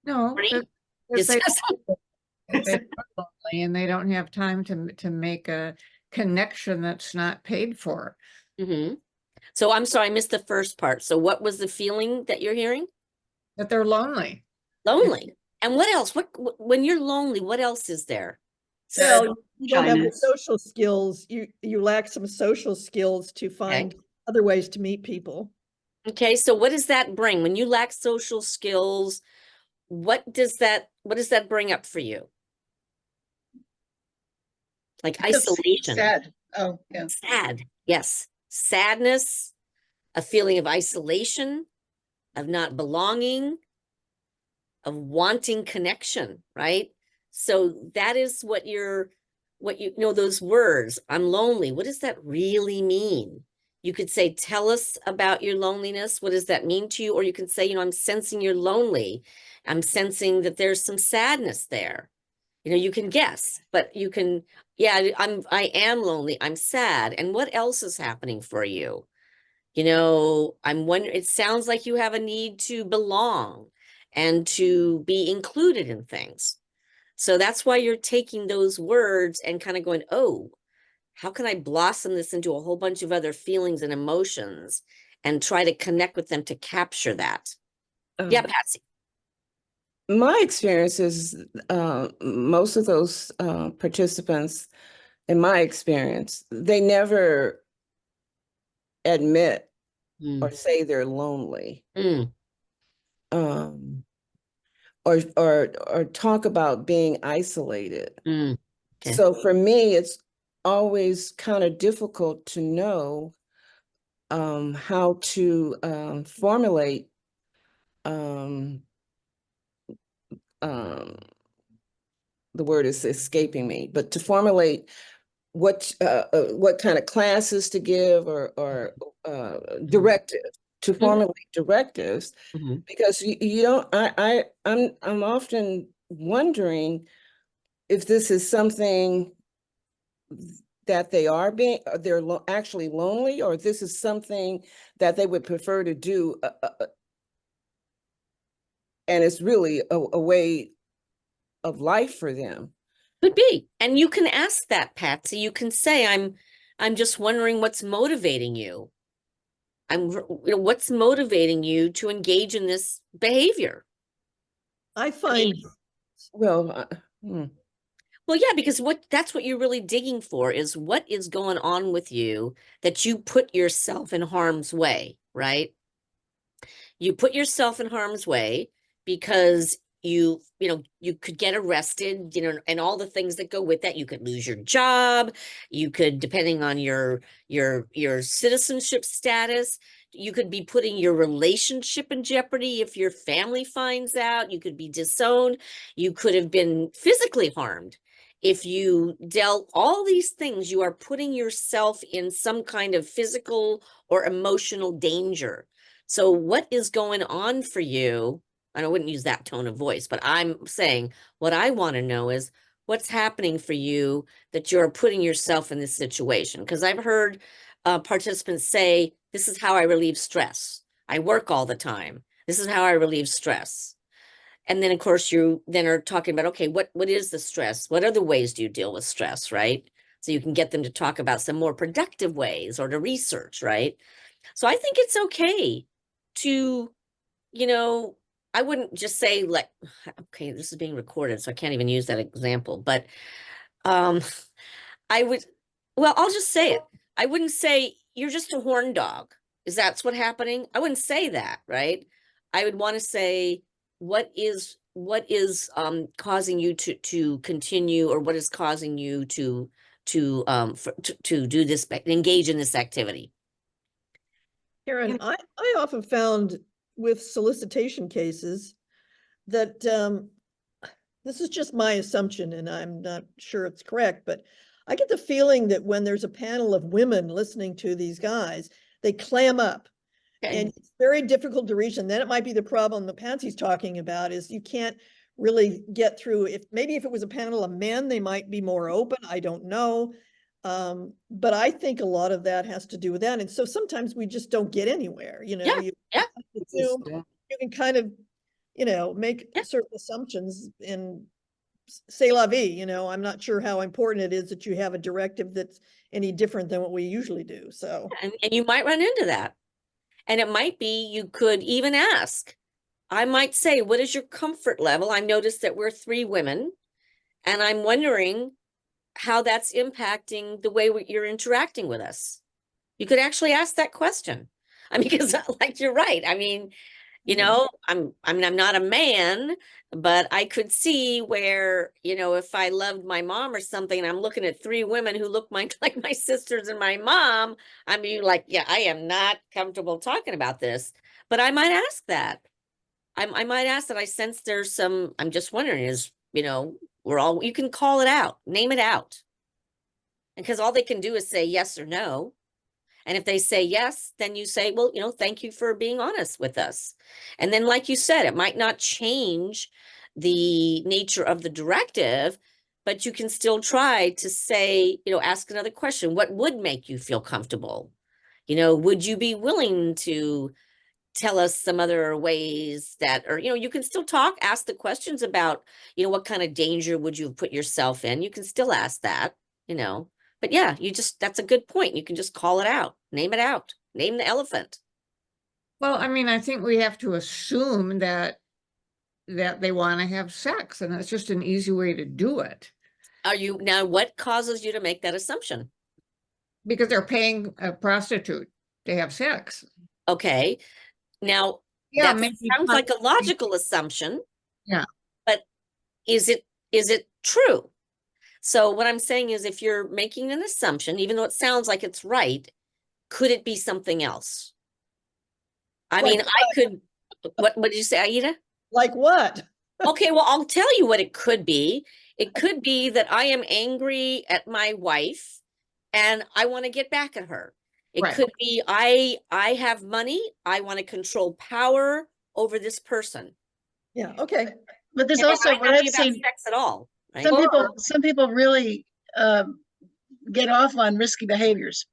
no, Horny? that Is they, that- they are lonely and they don't have time to make a connection that's not paid for. Mhm. So I'm sorry, I missed the first part. So what was the feeling that you're hearing? That they're lonely. Lonely. And what else? When you're lonely, what else is there? Well, you don't have the Shyness. social skills. You lack some social skills to find other ways to meet people. Okay, so what does that bring? When you lack social skills, what does that bring up for you? Like isolation. Sad. Oh, yeah. Sad. Yes. Sadness, a feeling of isolation, of not belonging, of wanting connection, right? So that is what you know, those words, I'm lonely. What does that really mean? You could say, tell us about your loneliness. What does that mean to you? Or you can say, you know, I'm sensing you're lonely. I'm sensing that there's some sadness there. You know, you can guess, but you can, yeah, I am lonely. I'm sad. And what else is happening for you? You know, I'm wondering, it sounds like you have a need to belong and to be included in things. So that's why you're taking those words and kind of going, oh, how can I blossom this into a whole bunch of other feelings and emotions and try to connect with them to capture that? Yeah, Patsy. My experience is most of those participants, in my experience, they never admit or say they're lonely. Um, or talk about being isolated. Okay. So for me, it's always kind of difficult to know how to formulate the word is escaping me, but to formulate what kind of classes to give or directive to formulate directives, because you don't. I'm often wondering if this is something that they're actually lonely, or this is something that they would prefer to do, and it's really a way of life for them. Could be. And you can ask that, Patsy. You can say, I'm just wondering what's motivating you. What's motivating you to engage in this behavior? I find, well, Well, yeah, because that's what you're really digging for, is what is going on with you that you put yourself in harm's way, right? You put yourself in harm's way because you could get arrested, you know, and all the things that go with that. You could lose your job. You could, depending on your citizenship status, you could be putting your relationship in jeopardy if your family finds out. You could be disowned. You could have been physically harmed. If you dealt all these things, you are putting yourself in some kind of physical or emotional danger. So what is going on for you? And I wouldn't use that tone of voice, but I'm saying what I want to know is what's happening for you that you're putting yourself in this situation. Because I've heard participants say, this is how I relieve stress. I work all the time. This is how I relieve stress. And then of course you then are talking about, okay, what is the stress? What other ways do you deal with stress, right? So you can get them to talk about some more productive ways or to research, right? So I think it's okay to, you know, I wouldn't just say like, okay, this is being recorded, so I can't even use that example, but I would, well, I'll just say it. I wouldn't say you're just a horn dog. Is that's what happening? I wouldn't say that, right? I would want to say what is causing you to continue, or what is causing you to do this, engage in this activity. Karen, I often found with solicitation cases that this is just my assumption, and I'm not sure it's correct, but I get the feeling that when there's a panel of women listening to these guys, they clam up. Okay. And it's very difficult to reach. And then it might be the problem that Patsy's talking about is you can't really get through. If it was a panel of men, they might be more open. I don't know. But I think a lot of that has to do with that. And so sometimes we just don't get anywhere, you know. Yeah. You can kind of, you know, make certain assumptions and c'est la vie, you know. I'm not sure how important it is that you have a directive that's any different than what we usually do. So and you might run into that. And it might be, you could even ask, I might say, what is your comfort level? I noticed that we're 3 women, and I'm wondering how that's impacting the way you're interacting with us. You could actually ask that question. I mean, because like, you're right. I mean, you know, I'm not a man, but I could see where, you know, if I loved my mom or something, and I'm looking at 3 women who look like my sisters and my mom, I mean, like, yeah, I am not comfortable talking about this, but I might ask that. I might ask that. I sense there's some, I'm just wondering is, you know, you can call it out, name it out. Because all they can do is say yes or no. And if they say yes, then you say, well, you know, thank you for being honest with us. And then, like you said, it might not change the nature of the directive, but you can still try to say, you know, ask another question. What would make you feel comfortable? You know, would you be willing to tell us some other ways that, or, you know, you can still ask the questions about, you know, what kind of danger would you put yourself in? You can still ask that, you know. But yeah, that's a good point. You can just call it out, name the elephant. Well, I mean, I think we have to assume that they want to have sex, and that's just an easy way to do it. Now, what causes you to make that assumption? Because they're paying a prostitute to have sex. Okay. Now, yeah, that sounds like a logical assumption. Yeah. But is it true? So what I'm saying is, if you're making an assumption, even though it sounds like it's right, could it be something else? I mean, I could, what did you say, Aida? Like what? Okay, well, I'll tell you what it could be. It could be that I am angry at my wife and I want to get back at her. It could be I have money. I want to control power over this person. Yeah. Okay. But there's also what I've seen sex at all. Right? Some people really get off on risky behaviors.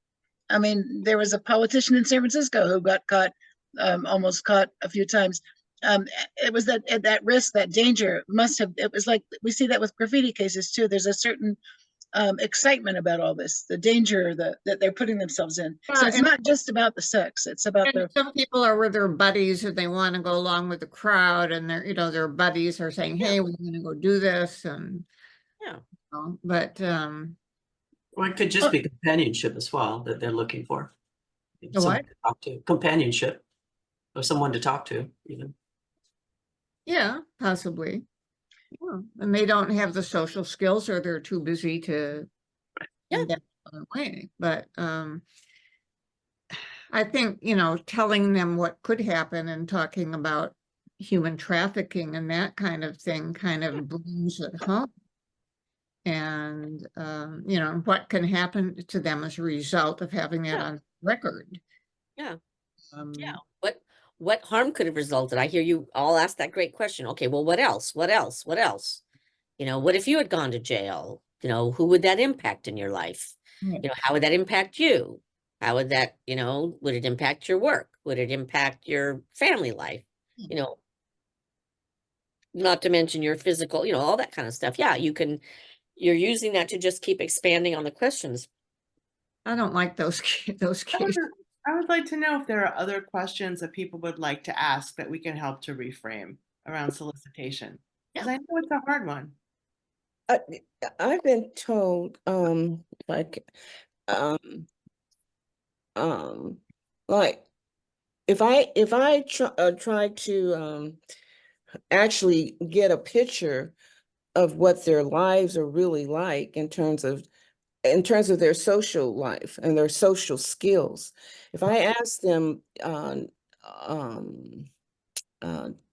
I mean, there was a politician in San Francisco who got caught, almost caught a few times. It was that risk, that danger it was like, we see that with graffiti cases too. There's a certain excitement about all this, the danger that they're putting themselves in. So it's not just about the sex, it's about some people are with their buddies and they want to go along with the crowd, and their buddies are saying, hey, we're going to go do this. And yeah, but well, it could just be companionship as well that they're looking for. What? To talk to. Companionship, or someone to talk to, even. Yeah, possibly. Yeah. And they don't have the social skills, or they're too busy to in that other way. But I think, telling them what could happen and talking about human trafficking and that kind of thing kind of brings it home. And, what can happen to them as a result of having that on record. Yeah. Yeah. What harm could have resulted? I hear you all ask that great question. Okay, well, what else? What else? What else? What if you had gone to jail? Who would that impact in your life? Right. How would that impact you? How would that, would it impact your work? Would it impact your family life? not to mention your physical, all that kind of stuff. Yeah, you're using that to just keep expanding on the questions. I don't like those those cases. I would like to know if there are other questions that people would like to ask that we can help to reframe around solicitation. Because I know it's a hard one. I've been told, like, like, if I try to actually get a picture of what their lives are really like in terms of their social life and their social skills, if I ask them,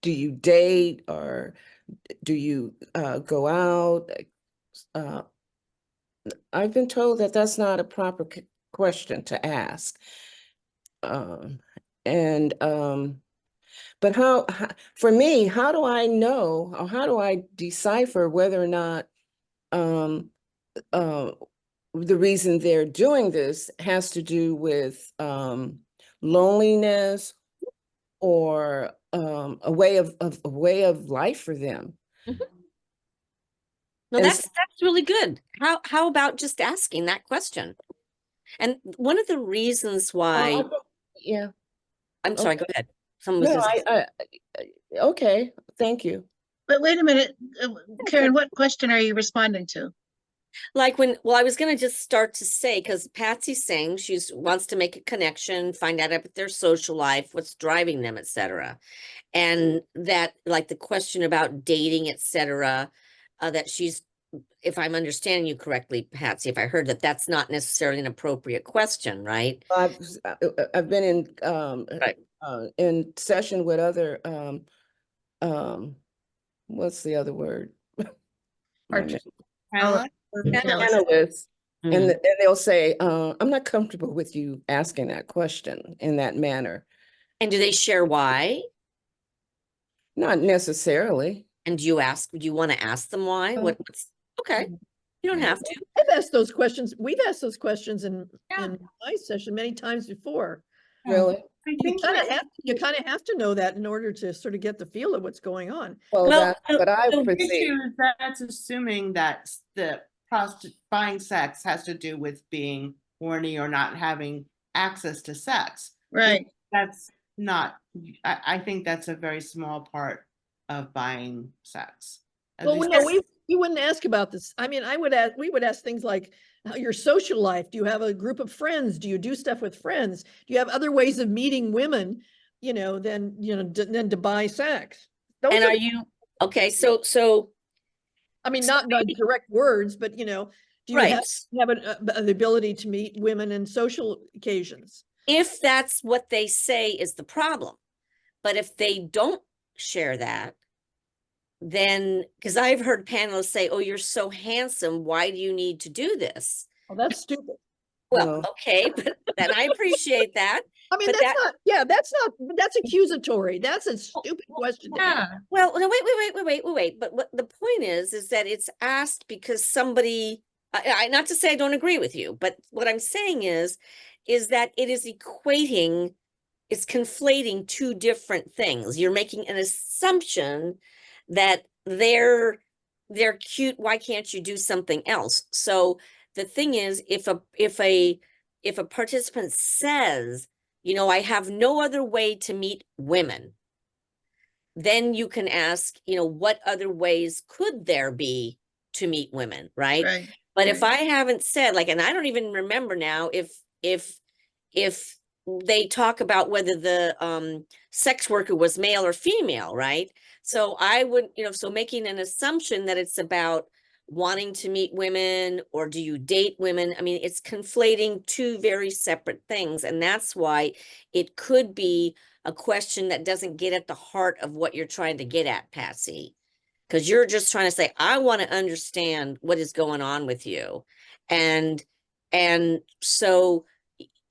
do you date, or do you go out? I've been told that that's not a proper question to ask. But for me, how do I know, or how do I decipher whether or not the reason they're doing this has to do with loneliness, or a way of life for them? No, that's really good. How about just asking that question? And one of the reasons why, yeah, I'm sorry, go ahead. Someone was no, okay, thank you. But wait a minute, Karen, what question are you responding to? Like well, I was going to just start to say, because Patsy's saying she wants to make a connection, find out about their social life, what's driving them, etc. And that, like, the question about dating, etc., that she's, if I'm understanding you correctly, Patsy, if I heard that, that's not necessarily an appropriate question, right? I've been Right. in session with other what's the other word? Analysts, and they'll say, I'm not comfortable with you asking that question in that manner. And do they share why? Not necessarily. And do you want to ask them why? What's okay? You don't have to. I've asked those questions. We've asked those questions in my session many times before. Really? You kind of have to know that in order to sort of get the feel of what's going on. Well, that's what I The perceive. issue is that's assuming that the buying sex has to do with being horny or not having access to sex. Right. That's not, I think that's a very small part of buying sex. Well, no, we wouldn't ask about this. I mean, we would ask things like your social life. Do you have a group of friends? Do you do stuff with friends? Do you have other ways of meeting women, than to buy sex? And are you okay? So I mean, not direct words, but do you have the ability to meet women in social occasions? If that's what they say is the problem, but if they don't share that, then, because I've heard panelists say, oh, you're so handsome, why do you need to do this? Oh, that's stupid. Well, okay, but then I appreciate that. I mean, that's accusatory. That's a stupid question. Yeah. Well, no, wait. But what the point is that it's asked because somebody, not to say I don't agree with you, but what I'm saying is that it is it's conflating two different things. You're making an assumption that they're cute. Why can't you do something else? So the thing is, if a participant says, I have no other way to meet women, then you can ask, what other ways could there be to meet women, right? But if I haven't said, like, and I don't even remember now if they talk about whether the sex worker was male or female, right? So I would, so making an assumption that it's about wanting to meet women, or do you date women? I mean, it's conflating two very separate things. And that's why it could be a question that doesn't get at the heart of what you're trying to get at, Patsy. Because you're just trying to say, I want to understand what is going on with you. And so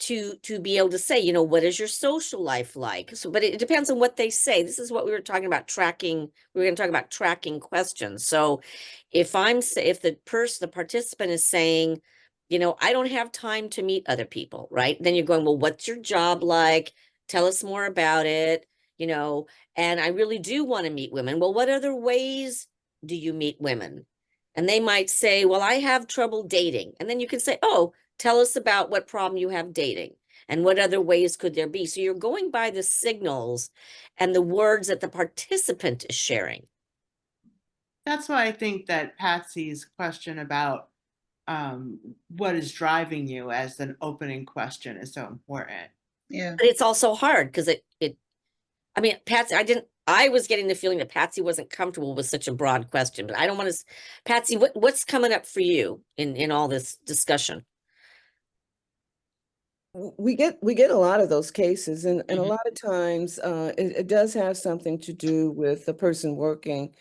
to be able to say, what is your social life like? So, but it depends on what they say. This is what we were talking about, tracking. We were going to talk about tracking questions. So if the participant is saying, I don't have time to meet other people, right? Then you're going, well, what's your job like? Tell us more about it. you know, and I really do want to meet women. Well, what other ways do you meet women? And they might say, well, I have trouble dating. And then you can say, oh, tell us about what problem you have dating and what other ways could there be. So you're going by the signals and the words that the participant is sharing. That's why I think that Patsy's question about what is driving you as an opening question is so important. Yeah. But it's also hard because I mean, Patsy, I was getting the feeling that Patsy wasn't comfortable with such a broad question, but I don't want to, Patsy, what's coming up for you in all this discussion? We get a lot of those cases, and a lot of times it does have something to do with the person working,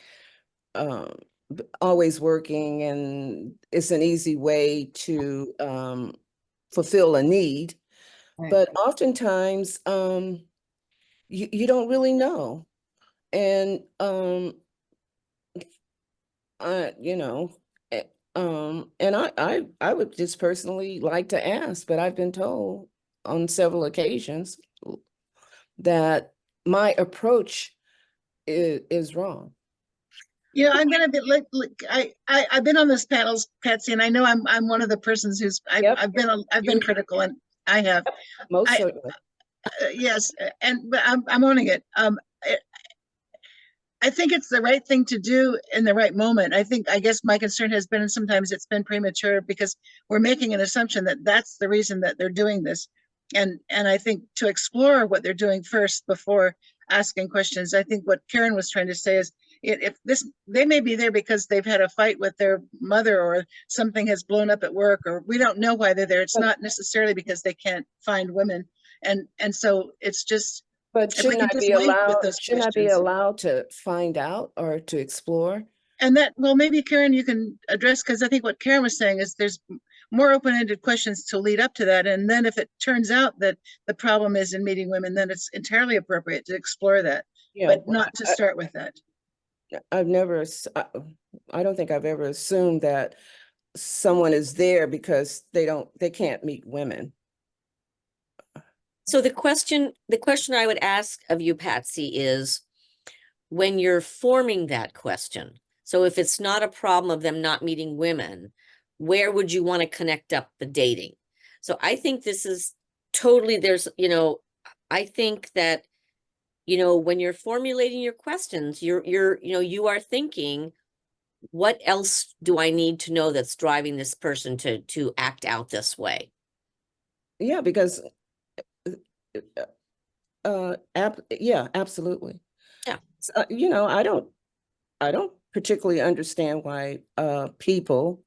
always working, and it's an easy way to fulfill a need. Right. But oftentimes you don't really know. And you know, and I would just personally like to ask, but I've been told on several occasions that my approach is wrong. Yeah, I'm gonna be like I've been on this panels, Patsy, and I know I'm one of the persons who's I've been critical, and I have Most I- certainly. Yes, but I'm owning it. I think it's the right thing to do in the right moment. I guess my concern has been, and sometimes it's been premature because we're making an assumption that that's the reason that they're doing this. And I think to explore what they're doing first before asking questions, I think what Karen was trying to say is they may be there because they've had a fight with their mother or something has blown up at work, or we don't know why they're there. It's not necessarily because they can't find women. And so it's just, But if we shouldn't can I just be link with allowed? those Shouldn't I be questions. allowed to find out or to explore? And that, well, maybe Karen, you can address, because I think what Karen was saying is there's more open-ended questions to lead up to that. And then if it turns out that the problem is in meeting women, then it's entirely appropriate to explore that, Yeah, but not to start with that. I've never, I don't think I've ever assumed that someone is there because they can't meet women. So the question I would ask of you, Patsy, is when you're forming that question. So if it's not a problem of them not meeting women, where would you want to connect up the dating? So I think this is totally, I think that, when you're formulating your questions, you are thinking, what else do I need to know that's driving this person to act out this way? Yeah, because yeah, absolutely. Yeah. So, I don't particularly understand why people,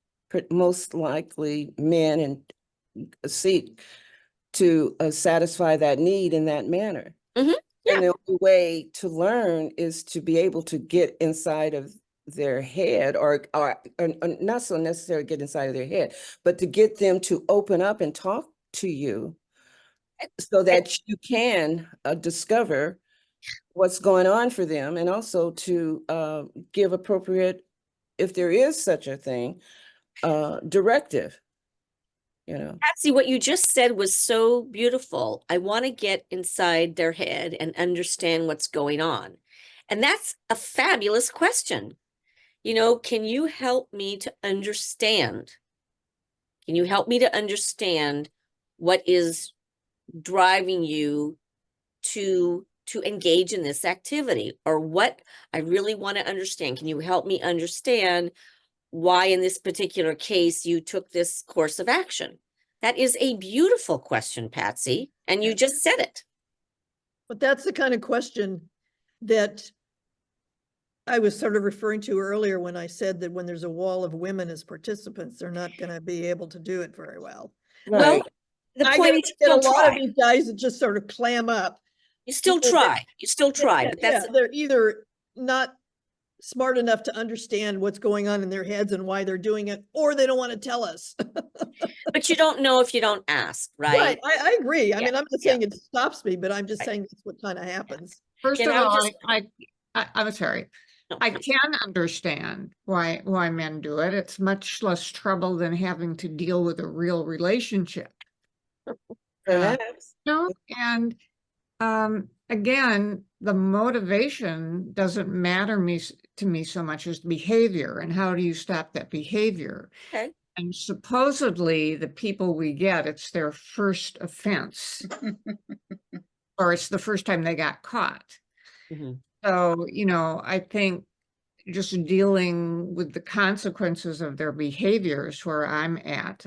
most likely men, and seek to satisfy that need in that manner. Mm-hmm. Yeah. And the only way to learn is to be able to get inside of their head, or not so necessarily get inside of their head, but to get them to open up and talk to you so that you can discover what's going on for them, and also to give appropriate, if there is such a thing, directive. Patsy, what you just said was so beautiful. I want to get inside their head and understand what's going on. And that's a fabulous question. Can you help me to understand? Can you help me to understand what is driving you to engage in this activity? Or what I really want to understand. Can you help me understand why in this particular case you took this course of action? That is a beautiful question, Patsy, and you just said it. But that's the kind of question that I was sort of referring to earlier when I said that when there's a wall of women as participants, they're not going to be able to do it very well. Right. Well, the point is get a still lot of try. these guys that just sort of clam up. You still try. You still try, but that's they're either not smart enough to understand what's going on in their heads and why they're doing it, or they don't want to tell us. but you don't know if you don't ask, right? I agree. I Yeah, mean, I'm not saying it stops me, but I'm just saying that's what kind of happens. First Can of I all, just- I'm sorry. No, I please. can understand why men do it. It's much less trouble than having to deal with a real relationship. Perhaps. And Again, the motivation doesn't matter to me so much as behavior, and how do you stop that behavior? Okay. And supposedly the people we get, it's their first offense, or it's the first time they got caught. Mhm. So, you know, I think just dealing with the consequences of their behaviors where I'm at,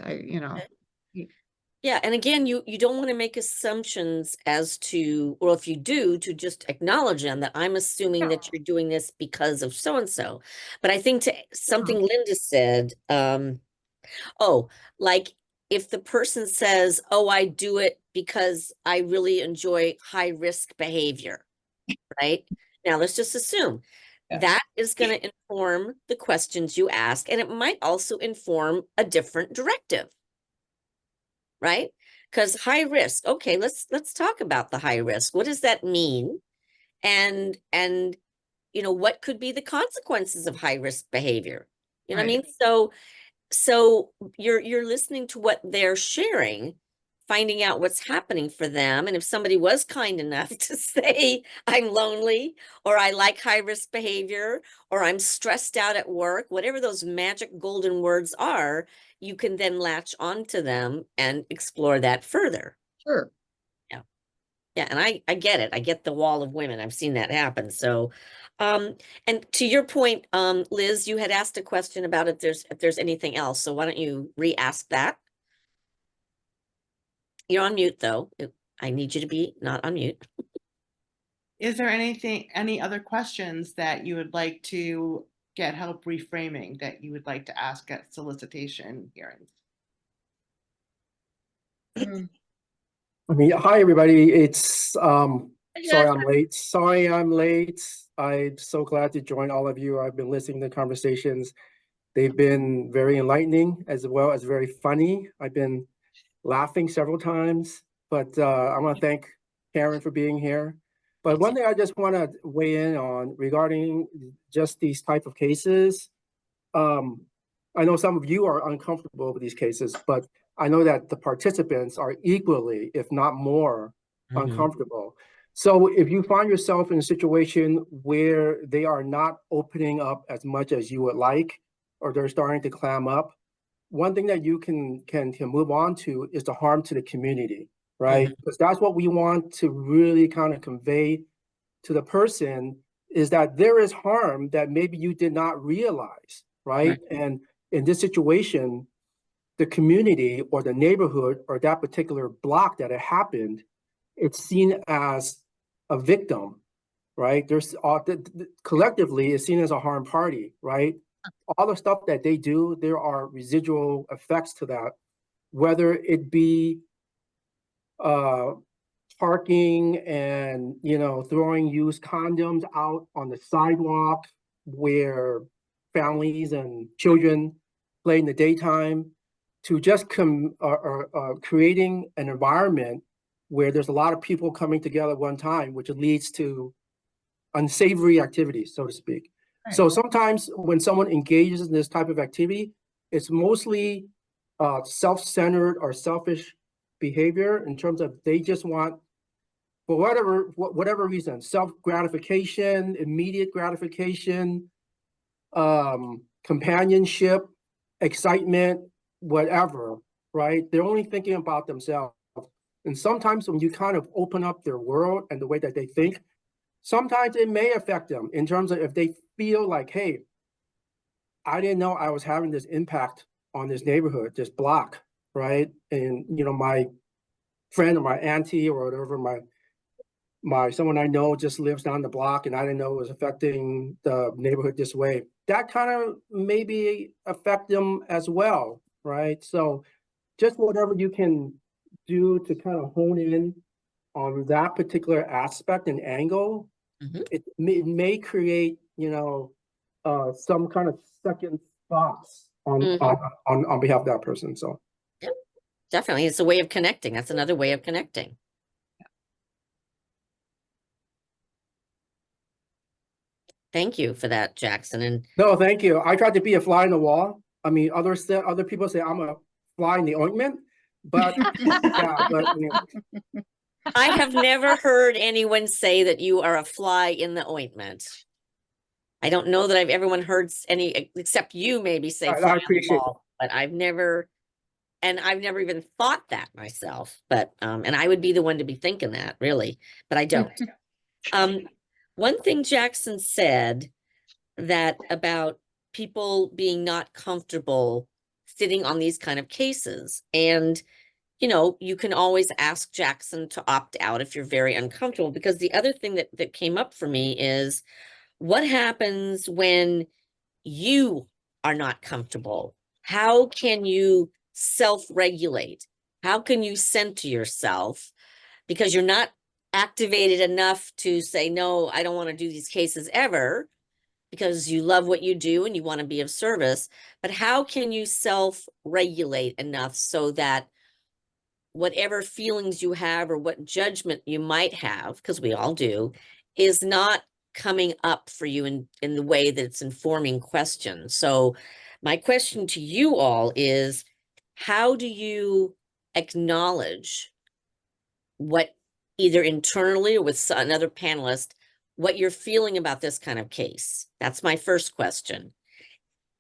Yeah, and again, you don't want to make assumptions as to, or if you do, to just acknowledge them, that I'm assuming that you're doing this because of so and so. But I think to something Linda said, oh, like if the person says, "Oh, I do it because I really enjoy high risk behavior," right? Now let's just assume that is going to inform the questions you ask, and it might also inform a different directive. Right? Because high risk. Okay, let's talk about the high risk. What does that mean? And you know, what could be the consequences of high risk behavior? You know what I mean? So you're listening to what they're sharing, finding out what's happening for them. And if somebody was kind enough to say, I'm lonely, or I like high risk behavior, or I'm stressed out at work, whatever those magic golden words are, you can then latch onto them and explore that further. Sure. Yeah. Yeah. And I get it. I get the wall of women. I've seen that happen. So, and to your point, Liz, you had asked a question about if there's anything else. So why don't you re-ask that? You're on mute though. I need you to be not on mute. Is there any other questions that you would like to get help reframing, that you would like to ask at solicitation hearings? I mean, hi, everybody. It's, sorry I'm late. Sorry I'm late. I'm so glad to join all of you. I've been listening to conversations. They've been very enlightening as well as very funny. I've been laughing several times, but I want to thank Karen for being here. But one thing I just want to weigh in on regarding just these type of cases, I know some of you are uncomfortable with these cases, but I know that the participants are equally, if not more, uncomfortable. So if you find yourself in a situation where they are not opening up as much as you would like, or they're starting to clam up, one thing that you can move on to is the harm to the community, right? Because that's what we want to really kind of convey to the person, is that there is harm that maybe you did not realize, right? And in this situation, the community or the neighborhood or that particular block that it happened, it's seen as a victim, right? There's collectively it's seen as a harm party, right? All the stuff that they do, there are residual effects to that, whether it be parking and, you know, throwing used condoms out on the sidewalk where families and children play in the daytime, to just creating an environment where there's a lot of people coming together at one time, which leads to unsavory activities, so to speak. So sometimes when someone engages in this type of activity, it's mostly self-centered or selfish behavior, in terms of they just want, for whatever reason, self-gratification, immediate gratification, companionship, excitement, whatever, right? They're only thinking about themselves. And sometimes when you kind of open up their world and the way that they think, sometimes it may affect them in terms of if they feel like, hey, I didn't know I was having this impact on this neighborhood, this block, right? And, you know, my friend or my auntie or whatever, someone I know just lives down the block, and I didn't know it was affecting the neighborhood this way. That kind of maybe affect them as well, right? So just whatever you can do to kind of hone in on that particular aspect and angle, it may create, you know, some kind of second thoughts on behalf of that person. So yeah, definitely, it's a way of connecting. That's another way of connecting. Thank you for that, Jackson. And no, thank you. I tried to be a fly in the wall. I mean, other people say I'm a fly in the ointment, but yeah, but you know. I have never heard anyone say that you are a fly in the ointment. I don't know that I've everyone heard any, except you maybe say I fly on the appreciate it. wall, but I've never even thought that myself, but, and I would be the one to be thinking that really, but I don't. One thing Jackson said that about people being not comfortable sitting on these kind of cases, and you know, you can always ask Jackson to opt out if you're very uncomfortable, because the other thing that came up for me is what happens when you are not comfortable? How can you self-regulate? How can you center yourself? Because you're not activated enough to say, no, I don't want to do these cases ever, because you love what you do and you want to be of service. But how can you self-regulate enough so that whatever feelings you have or what judgment you might have, because we all do, is not coming up for you in the way that it's informing questions. So my question to you all is, how do you acknowledge what, either internally or with another panelist, what you're feeling about this kind of case? That's my first question.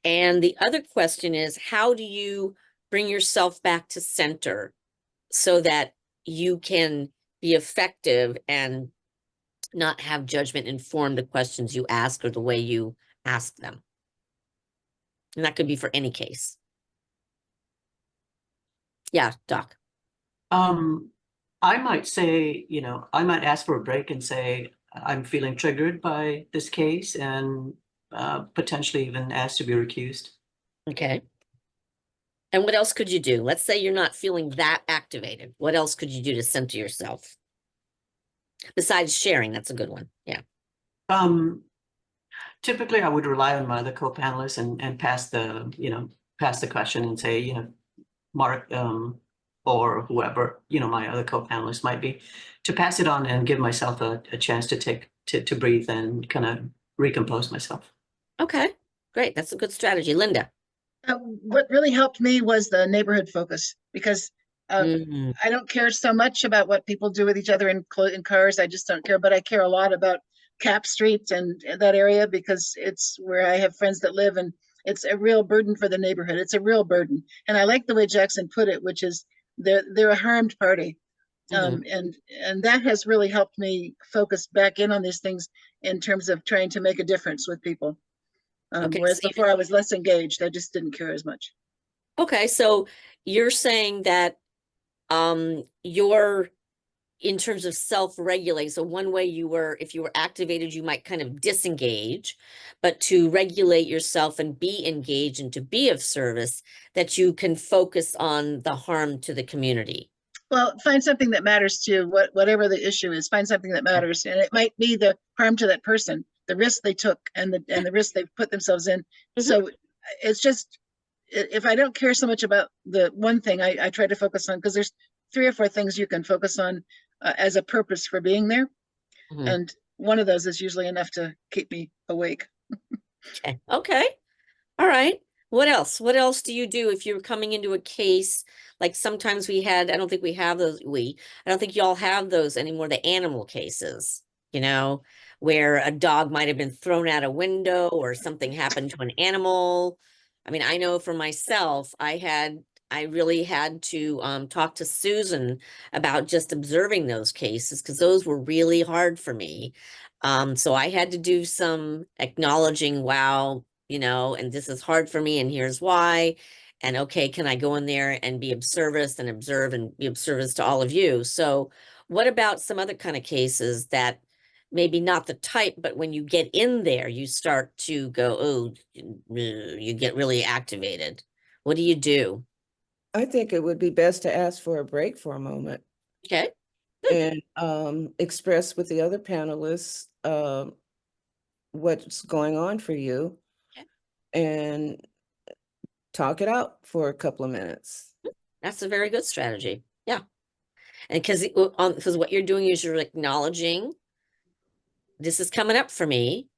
And the other question is, how do you bring yourself back to center so that you can be effective and not have judgment inform the questions you ask or the way you ask them? And that could be for any case. Yeah, Doc. I might say, I might ask for a break and say, I'm feeling triggered by this case, and potentially even ask to be recused. Okay. And what else could you do? Let's say you're not feeling that activated. What else could you do to center yourself? Besides sharing, that's a good one. Yeah. Typically I would rely on my other co-panelists and pass the question and say, Mark, or whoever, my other co-panelists might be, to pass it on and give myself a chance to breathe and kind of recompose myself. Okay, great. That's a good strategy. Linda. What really helped me was the neighborhood focus, because Mhm. I don't care so much about what people do with each other in cars. I just don't care, but I care a lot about Cap Street and that area, because it's where I have friends that live, and it's a real burden for the neighborhood. It's a real burden. And I like the way Jackson put it, which is they're a harmed party. And that has really helped me focus back in on these things in terms of trying to make a difference with people. Okay, Whereas so before I was less engaged, I just didn't care as much. Okay, so you're saying that you're, in terms of self-regulate, so one way you were, if you were activated, you might kind of disengage, but to regulate yourself and be engaged and to be of service, that you can focus on the harm to the community. Well, find something that matters to you, whatever the issue is, find something that matters. And it might be the harm to that person, the risk they took, and the risk they put themselves in. So it's just, if I don't care so much about the one thing, I try to focus on, because there's 3 or 4 things you can focus on as a purpose for being there. And one of those is usually enough to keep me awake. Okay. All right. What else? What else do you do if you're coming into a case? Like sometimes we had, I don't think we have those. I don't think y'all have those anymore. The animal cases, where a dog might have been thrown out a window or something happened to an animal. I mean, I know for myself, I really had to talk to Susan about just observing those cases, because those were really hard for me. So I had to do some acknowledging, wow, and this is hard for me, and here's why. And okay, can I go in there and be of service and observe and be of service to all of you? So what about some other kind of cases that maybe not the type, but when you get in there, you start to go, oh, you get really activated. What do you do? I think it would be best to ask for a break for a moment. Okay. And express with the other panelists what's going on for you, and talk it out for a couple of minutes. That's a very good strategy. Yeah. And because what you're doing is you're acknowledging, this is coming up for me,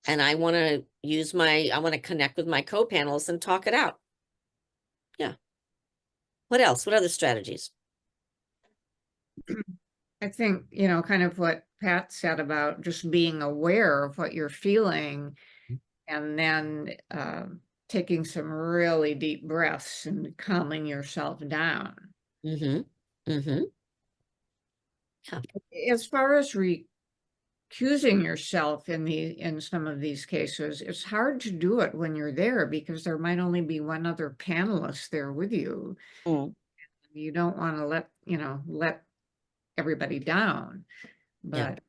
and I want to I want to connect with my co-panelists and talk it out. Yeah. What else? What other strategies? I think, you know, kind of what Pat said about just being aware of what you're feeling and then taking some really deep breaths and calming yourself down. Mm-hmm. Mm-hmm. As far as recusing yourself in some of these cases, it's hard to do it when you're there because there might only be one other panelist there with you. Mm. You don't want to let everybody down. Yeah. But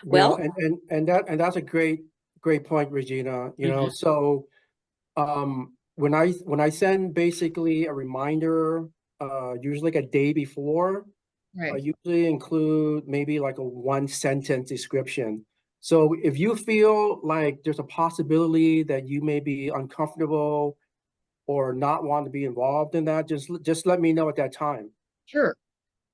Well, and that's a great point, Regina. You know, so when I send basically a reminder, usually like a day before, I right. usually include maybe like a 1-sentence description. So if you feel like there's a possibility that you may be uncomfortable or not want to be involved in that, just let me know at that time. Sure.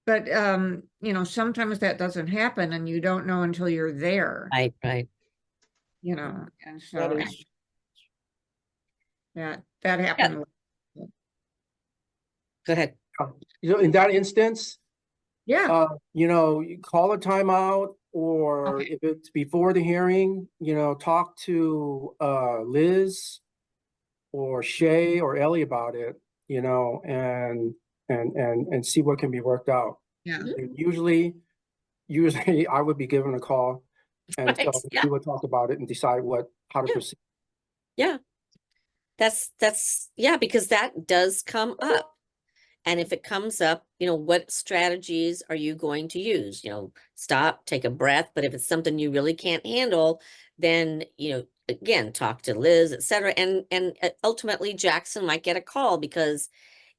But you know, sometimes that doesn't happen and you don't know until you're there, right. you know, and That so is, that happened. Go ahead. you know, in that instance, Yeah. you know, you call a timeout, or Okay. if it's before the hearing, you know, talk to Liz or Shay or Ellie about it, you know, and see what can be worked out. Yeah. And usually I would be given a call, and Right. so Yeah. we would talk about it and decide how to Yeah. proceed. Yeah. That's yeah, because that does come up. And if it comes up, you know, what strategies are you going to use? You know, stop, take a breath. But if it's something you really can't handle, then, you know, again, talk to Liz, et cetera. And ultimately Jackson might get a call, because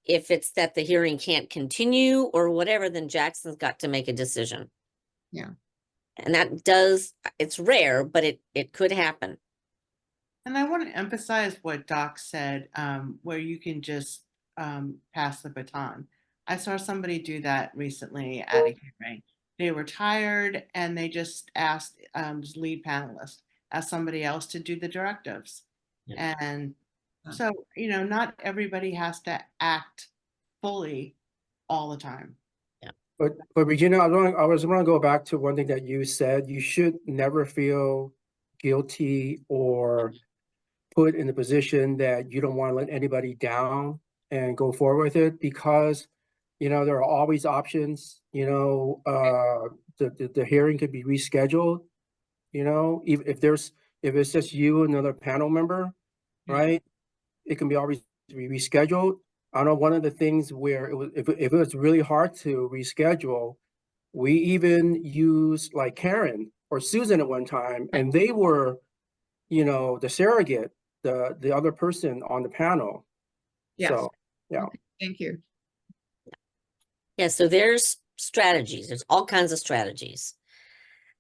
if it's that the hearing can't continue or whatever, then Jackson's got to make a decision. Yeah. And it's rare, but it could happen. And I want to emphasize what Doc said, where you can just pass the baton. I saw somebody do that recently at a hearing. They were tired and they just asked lead panelist, asked somebody else to do the directives. Yeah. And so, you know, not everybody has to act fully all the time. But Regina, I was going to go back to one thing that you said. You should never feel guilty or put in the position that you don't want to let anybody down and go forward with it, because, you know, there are always options. You know, the hearing could be rescheduled. You know, if it's just you and another panel member, right? It can be always rescheduled. I know one of the things where if it was really hard to reschedule, we even used like Karen or Susan at one time, and they were, you know, the surrogate, the other person on the panel. Yes. So, yeah. Okay. Thank you. Yeah, so there's strategies. There's all kinds of strategies.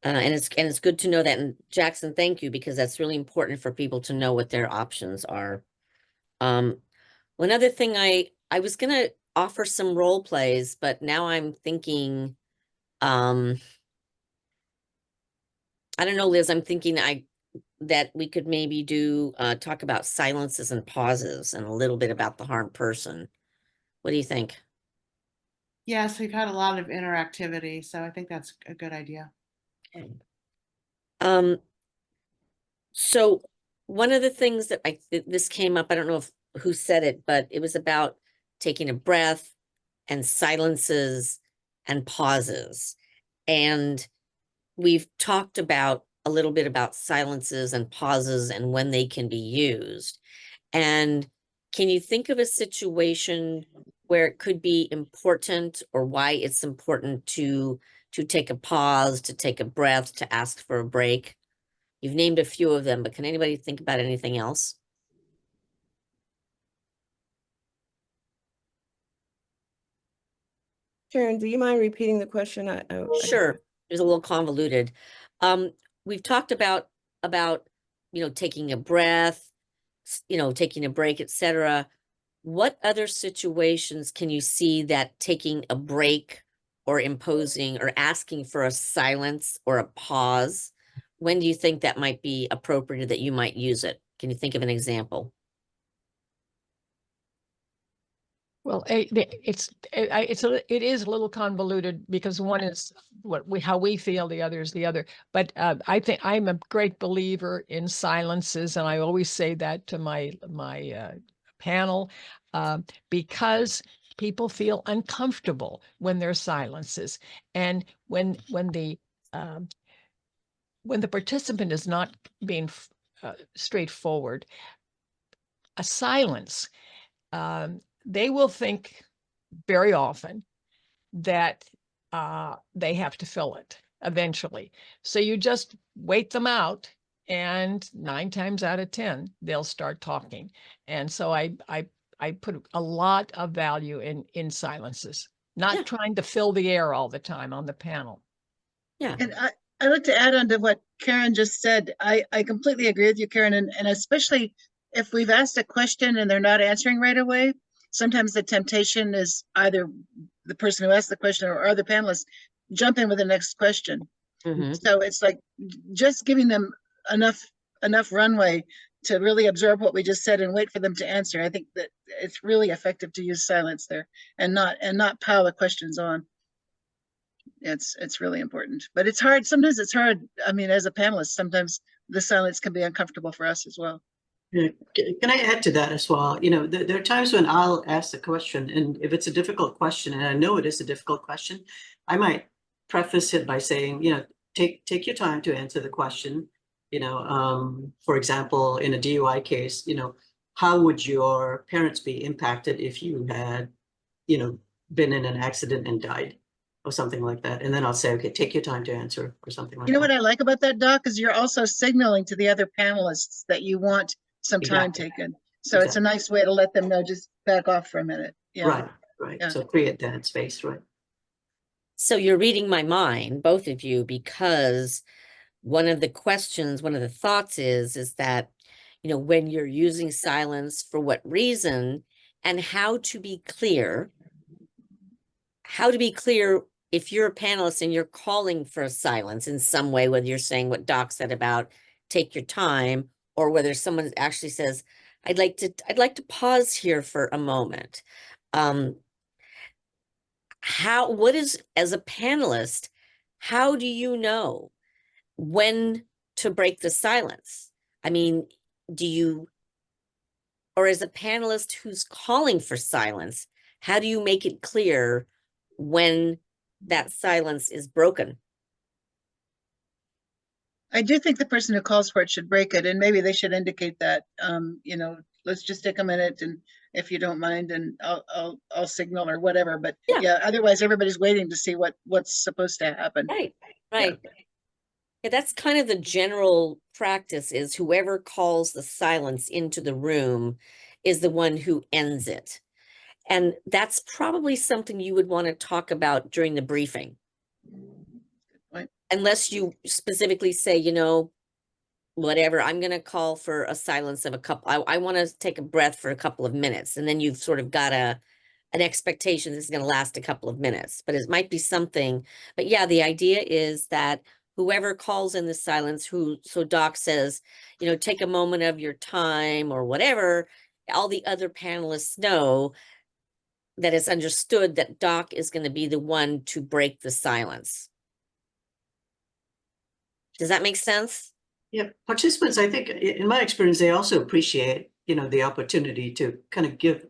And it's good to know that. And Jackson, thank you, because that's really important for people to know what their options are. One other thing, I was gonna offer some role plays, but now I'm thinking, I don't know, Liz, I'm thinking that we could maybe talk about silences and pauses and a little bit about the harmed person. What do you think? Yes, we've had a lot of interactivity, so I think that's a good idea. So one of the things that this came up, I don't know who said it, but it was about taking a breath and silences and pauses. And we've talked about a little bit about silences and pauses and when they can be used. And can you think of a situation where it could be important, or why it's important to take a pause, to take a breath, to ask for a break? You've named a few of them, but can anybody think about anything else? Sharon, do you mind repeating the question? Sure. It was a little convoluted. We've talked about, you know, taking a breath, you know, taking a break, etc. What other situations can you see that taking a break or imposing or asking for a silence or a pause, when do you think that might be appropriate, that you might use it? Can you think of an example? Well, it is a little convoluted because one is how we feel, the other is the other. But I think I'm a great believer in silences, and I always say that to my panel, because people feel uncomfortable when there's silences, and when the participant is not being straightforward, a silence, they will think very often that they have to fill it eventually. So you just wait them out, and 9 times out of 10, they'll start talking. And so I put a lot of value in silences, not trying to fill the air all the time on the panel. Yeah. And I'd like to add on to what Karen just said. I completely agree with you, Karen, and especially if we've asked a question and they're not answering right away, sometimes the temptation is either the person who asked the question or the panelists jump in with the next question. Mm-hmm. So it's like just giving them enough runway to really absorb what we just said and wait for them to answer. I think that it's really effective to use silence there and not pile the questions on. It's really important, but it's hard. Sometimes it's hard. I mean, as a panelist, sometimes the silence can be uncomfortable for us as well. Yeah. Can I add to that as well? You know, there are times when I'll ask the question, and if it's a difficult question, and I know it is a difficult question, I might preface it by saying, you know, take your time to answer the question. You know, for example, in a DUI case, you know, how would your parents be impacted if you had, you know, been in an accident and died, or something like that? And then I'll say, okay, take your time to answer, or something like You know that. what I like about that, Doc, is you're also signaling to the other panelists that you want some time Exactly. taken. So it's a nice way to let them know, just back off for a minute. Yeah. Right. Yeah. So create that space, right? So you're reading my mind, both of you, because one of the thoughts is that, you know, when you're using silence, for what reason, and how to be clear if you're a panelist and you're calling for a silence in some way, whether you're saying what Doc said about take your time, or whether someone actually says, I'd like to pause here for a moment. As a panelist, how do you know when to break the silence? I mean, or as a panelist who's calling for silence, how do you make it clear when that silence is broken? I do think the person who calls for it should break it, and maybe they should indicate that, you know, let's just take a minute, and if you don't mind, and I'll signal or whatever. But yeah, otherwise everybody's waiting to see what's supposed to happen. Right. Yeah, that's kind of the general practice, is whoever calls the silence into the room is the one who ends it. And that's probably something you would want to talk about during the briefing. Right. Unless you specifically say, you know, whatever, I'm going to call for a silence of I want to take a breath for a couple of minutes. And then you've sort of got an expectation this is going to last a couple of minutes, but it might be something. But yeah, the idea is that whoever calls in the silence, so Doc says, you know, take a moment of your time or whatever, all the other panelists know that it's understood that Doc is going to be the one to break the silence. Does that make sense? Yeah, participants, I think, in my experience, they also appreciate, you know, the opportunity to kind of give,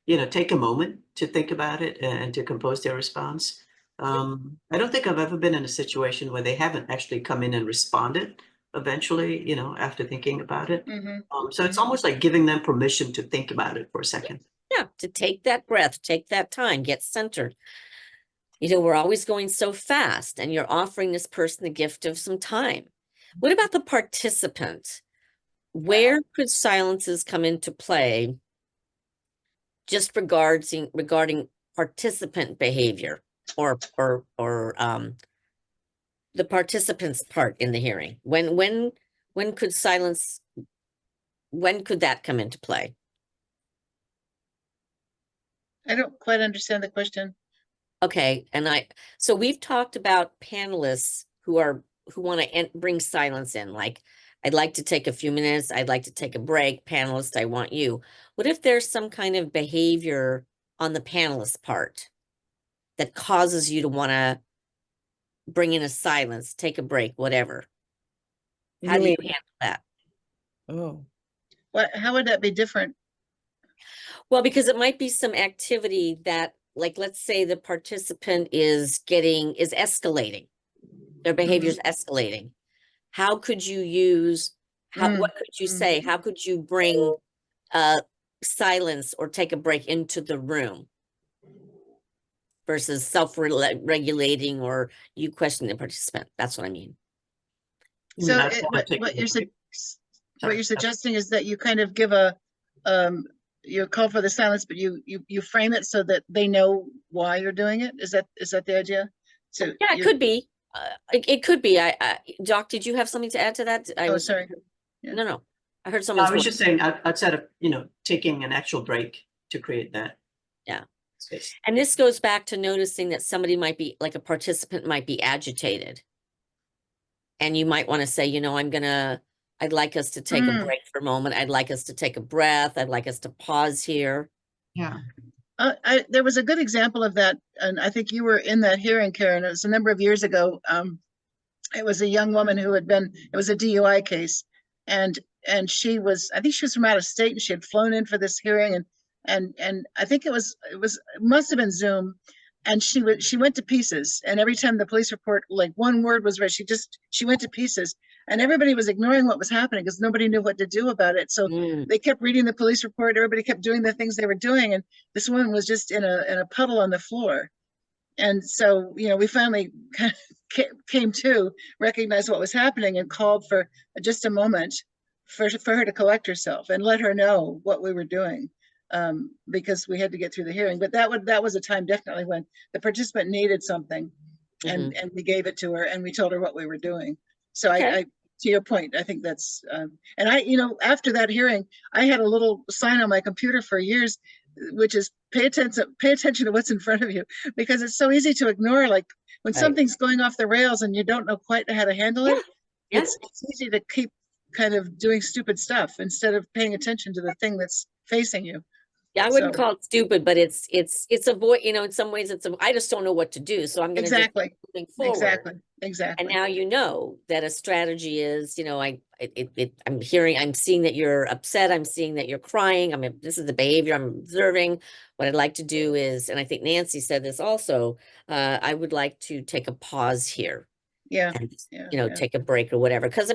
you know, take a moment to think about it and to compose their response. I don't think I've ever been in a situation where they haven't actually come in and responded eventually, you know, after thinking about it. So it's almost like giving them permission to think about it for a second. Yeah, to take that breath, take that time, get centered. You know, we're always going so fast, and you're offering this person the gift of some time. What about the participant? Where could silences come into play just regarding participant behavior or the participant's part in the hearing? When could that come into play? I don't quite understand the question. Okay, so we've talked about panelists who want to bring silence in, like, I'd like to take a few minutes, I'd like to take a break, panelist, I want you. What if there's some kind of behavior on the panelist part that causes you to want to bring in a silence, take a break, whatever? How do you handle that? Oh, How would that be different? Well, because it might be some activity that, like, let's say the participant is escalating. Their behavior is escalating. How could you use, what could you say? How could you bring silence or take a break into the room versus self-regulating or you questioning the participant? That's what I mean. So Sorry. you're suggesting is that you kind of give you call for the silence, but you frame it so that they know why you're doing it. Is that the idea? So yeah, it could be. It could be. Doc, did you have something to add to that? Sorry. Yeah. No. I heard No, someone's I was voice. just saying outside of, taking an actual break to create that. Yeah. Space. And this goes back to noticing that somebody might be, like a participant might be agitated. And you might want to say, I'd like us to take a break for a moment. I'd like us to take a breath. I'd like us to pause here. Yeah. There was a good example of that, and I think you were in that hearing, Karen. It was a number of years ago. It was a young woman who it was a DUI case, and she was, I think she was from out of state, and she had flown in for this hearing, and I think it must have been Zoom, and she went to pieces, and every time the police report, like one word was read, she went to pieces, and everybody was ignoring what was happening because nobody knew what to do about it. So they kept reading the police report. Everybody kept doing the things they were doing, and this woman was just in a puddle on the floor. And so, we finally kind of came to recognize what was happening and called for just a moment for her to collect herself and let her know what we were doing, because we had to get through the hearing. But that was a time definitely when the participant needed something, and we gave it to her and we told her what we were doing. So I to your point, I think that's and after that hearing, I had a little sign on my computer for years, which is pay attention to what's in front of you, because it's so easy to ignore. Like when something's going off the rails and you don't know quite how to handle it, it's easy to keep kind of doing stupid stuff instead of paying attention to the thing that's facing you. Yeah, I wouldn't call it stupid, but it's a voice, in some ways I just don't know what to do. So I'm going to just keep moving forward. Exactly. And now you know that a strategy is, I'm seeing that you're upset. I'm seeing that you're crying. This is the behavior I'm observing. What I'd like to do is, and I think Nancy said this also, I would like to take a pause here. Yeah. And, take a break or whatever. Because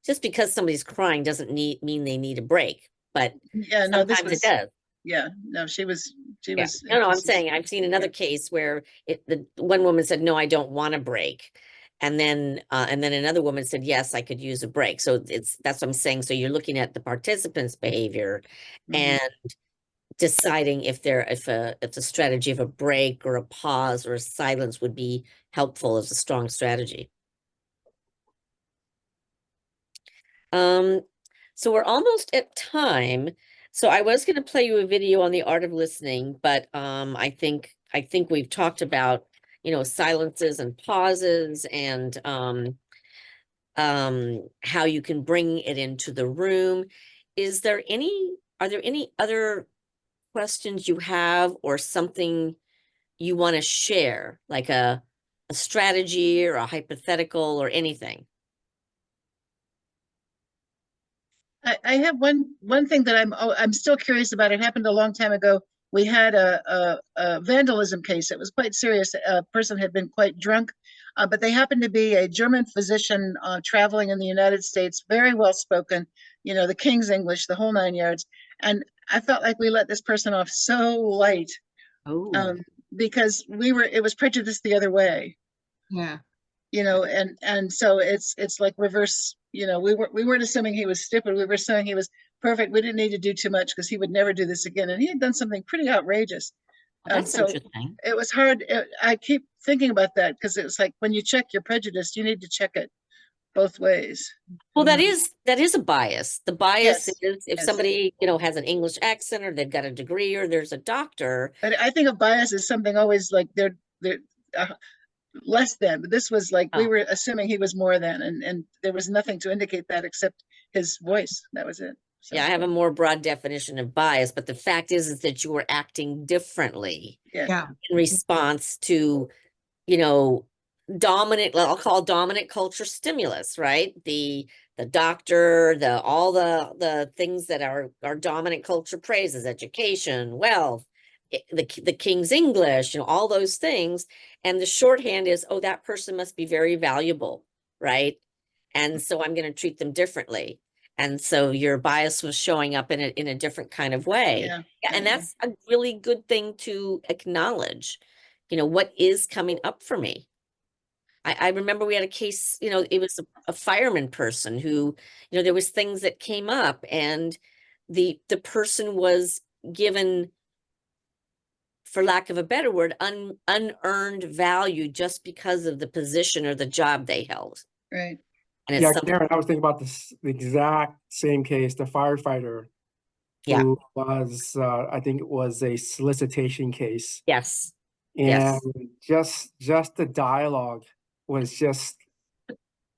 just because somebody's crying doesn't mean they need a break, but sometimes it does. Yeah, no, she was. No, I'm saying I've seen another case where the one woman said, no, I don't want a break. And then another woman said, yes, I could use a break. So that's what I'm saying. So you're looking at the participant's behavior and deciding if a strategy of a break or a pause or a silence would be helpful as a strong strategy. So we're almost at time. So I was going to play you a video on the art of listening, but I think we've talked about, silences and pauses and how you can bring it into the room. Are there any other questions you have or something you want to share, like a strategy or a hypothetical or anything? I have one thing that I'm still curious about. It happened a long time ago. We had a vandalism case. It was quite serious. A person had been quite drunk, but they happened to be a German physician traveling in the United States, very well spoken, the King's English, the whole 9 yards. And I felt like we let this person off so light, because it was prejudice the other way. Yeah. And so it's like reverse. We weren't assuming he was stupid. We were assuming he was perfect. We didn't need to do too much because he would never do this again. And he had done something pretty outrageous. That's interesting. It was hard. I keep thinking about that because it's like when you check your prejudice, you need to check it both ways. Well, that is a bias. The bias is if somebody, has an English accent or they've got a degree or there's a doctor. But I think of bias as something always like they're less than, but this was like we were assuming he was more than, and there was nothing to indicate that except his voice. That was it. Yeah, I have a more broad definition of bias, but the fact is that you were acting differently Yeah. in response to, you know, dominant, I'll call dominant culture stimulus, right? The doctor, all the things that our dominant culture praises, education, wealth, the King's English, you know, all those things. And the shorthand is, oh, that person must be very valuable, right? And so I'm going to treat them differently. And so your bias was showing up in a different kind of way. Yeah. And that's a really good thing to acknowledge. You know, what is coming up for me? I remember we had a case, you know, it was a fireman person who, you know, there was things that came up and the person was given, for lack of a better word, unearned value just because of the position or the job they held. Right. And it's Yeah, something, Karen, I was thinking about the exact same case, the firefighter yeah, who was, I think it was a solicitation case. yes, And yes, just the dialogue was just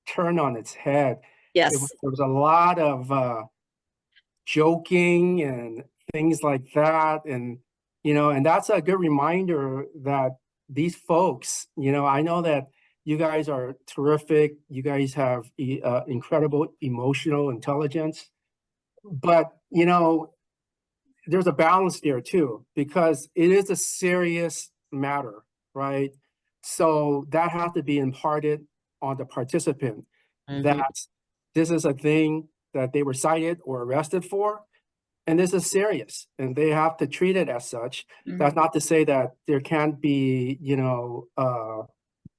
turned on its head. yes, There was a lot of joking and things like that. And, you know, and that's a good reminder that these folks, you know, I know that you guys are terrific. You guys have incredible emotional intelligence. But, you know, there's a balance there too, because it is a serious matter, right? So that has to be imparted on the participant that this is a thing that they were cited or arrested for, and this is serious, and they have to treat it as such. That's not to say that there can't be, you know,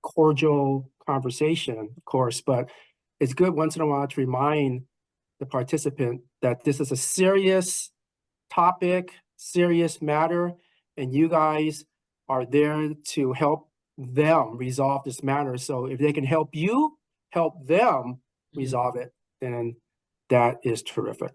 cordial conversation, of course, but it's good once in a while to remind the participant that this is a serious topic, serious matter, and you guys are there to help them resolve this matter. So if they can help you help them resolve it, then that is terrific.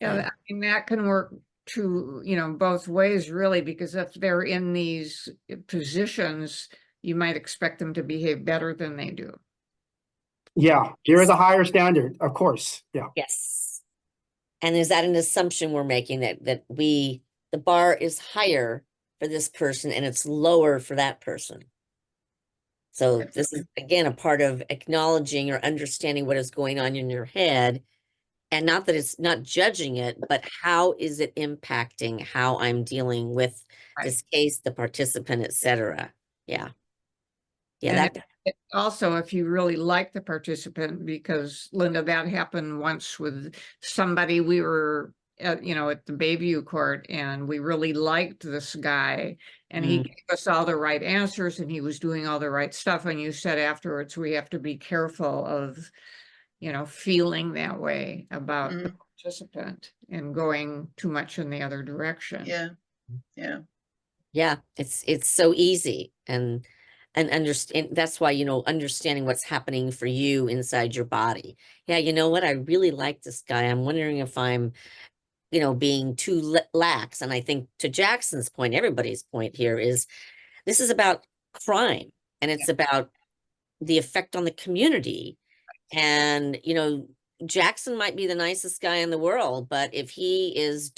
Yeah, I mean, that can work to, you know, both ways really, because if they're in these positions, you might expect them to behave better than they do. Yeah, there is a higher standard, of course. Yeah. yes. And is that an assumption we're making that the bar is higher for this person and it's lower for that person? So this is again a part of acknowledging or understanding what is going on in your head, and not that it's not judging it, but how is it impacting how I'm dealing with this case, the participant, etc. Yeah. Yeah, And also, if you really like the participant, because Linda, that happened once with somebody, we were at, you know, at the Bayview court, and we really liked this guy, and he gave us all the right answers, and he was doing all the right stuff. And you said afterwards, we have to be careful of, you know, feeling that way about the participant and going too much in the other direction. Yeah. Yeah. yeah, it's so easy, and understand, that's why, you know, understanding what's happening for you inside your body. Yeah, you know what, I really like this guy. I'm wondering if I'm, you know, being too lax. And I think to Jackson's point, everybody's point here is this is about crime, and it's about the effect on the community. And, you know, Jackson might be the nicest guy in the world, but if he is